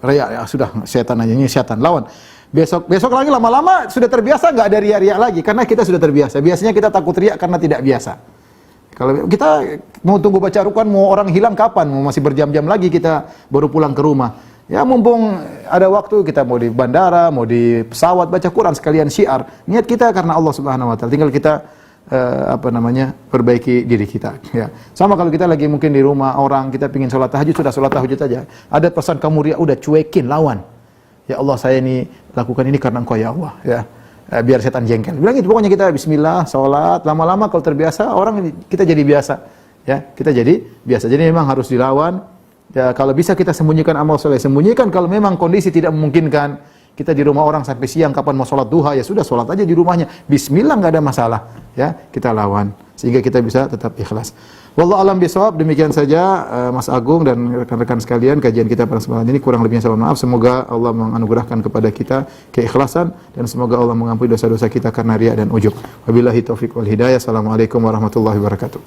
Riya, ya sudah, setan aja, ini setan, lawan. Besok lagi lama-lama sudah terbiasa, nggak ada riya-riya lagi karena kita sudah terbiasa. Biasanya kita takut riya karena tidak biasa. Kalau kita mau tunggu baca Al-Quran, mau orang hilang kapan? Mau masih berjam-jam lagi kita baru pulang ke rumah. Ya mumpung ada waktu, kita mau di bandara, mau di pesawat baca Quran sekalian syiar. Niat kita karena Allah Subhanahu wa taala. Tinggal kita perbaiki diri kita, ya. Sama kalau kita lagi mungkin di rumah orang, kita pingin sholat tahajud, sudah sholat tahajud aja. Ada pesan kamu riya, udah cuekin, lawan. Ya Allah, saya ini lakukan ini karena Engkau ya Allah, ya. Biar setan jengkel. Bilang gitu, pokoknya kita bismillah, sholat, lama-lama kalau terbiasa, kita jadi biasa, ya. Kita jadi biasa. Jadi memang harus dilawan. Ya, kalau bisa kita sembunyikan amal soleh, sembunyikan. Kalau memang kondisi tidak memungkinkan, kita di rumah orang sampai siang, kapan mau sholat duha, ya sudah sholat aja di rumahnya. Bismillah, nggak ada masalah, ya. Kita lawan sehingga kita bisa tetap ikhlas. Wallahu alam bisawab. Demikian saja Mas Agung dan rekan-rekan sekalian, kajian kita pada kesempatan ini. Kurang lebihnya saya mohon maaf. Semoga Allah menganugerahkan kepada kita keikhlasan dan semoga Allah mengampuni dosa-dosa kita karena riya dan ujub. Wabillahi taufiq wal hidayah. Assalamualaikum warahmatullahi wabarakatuh.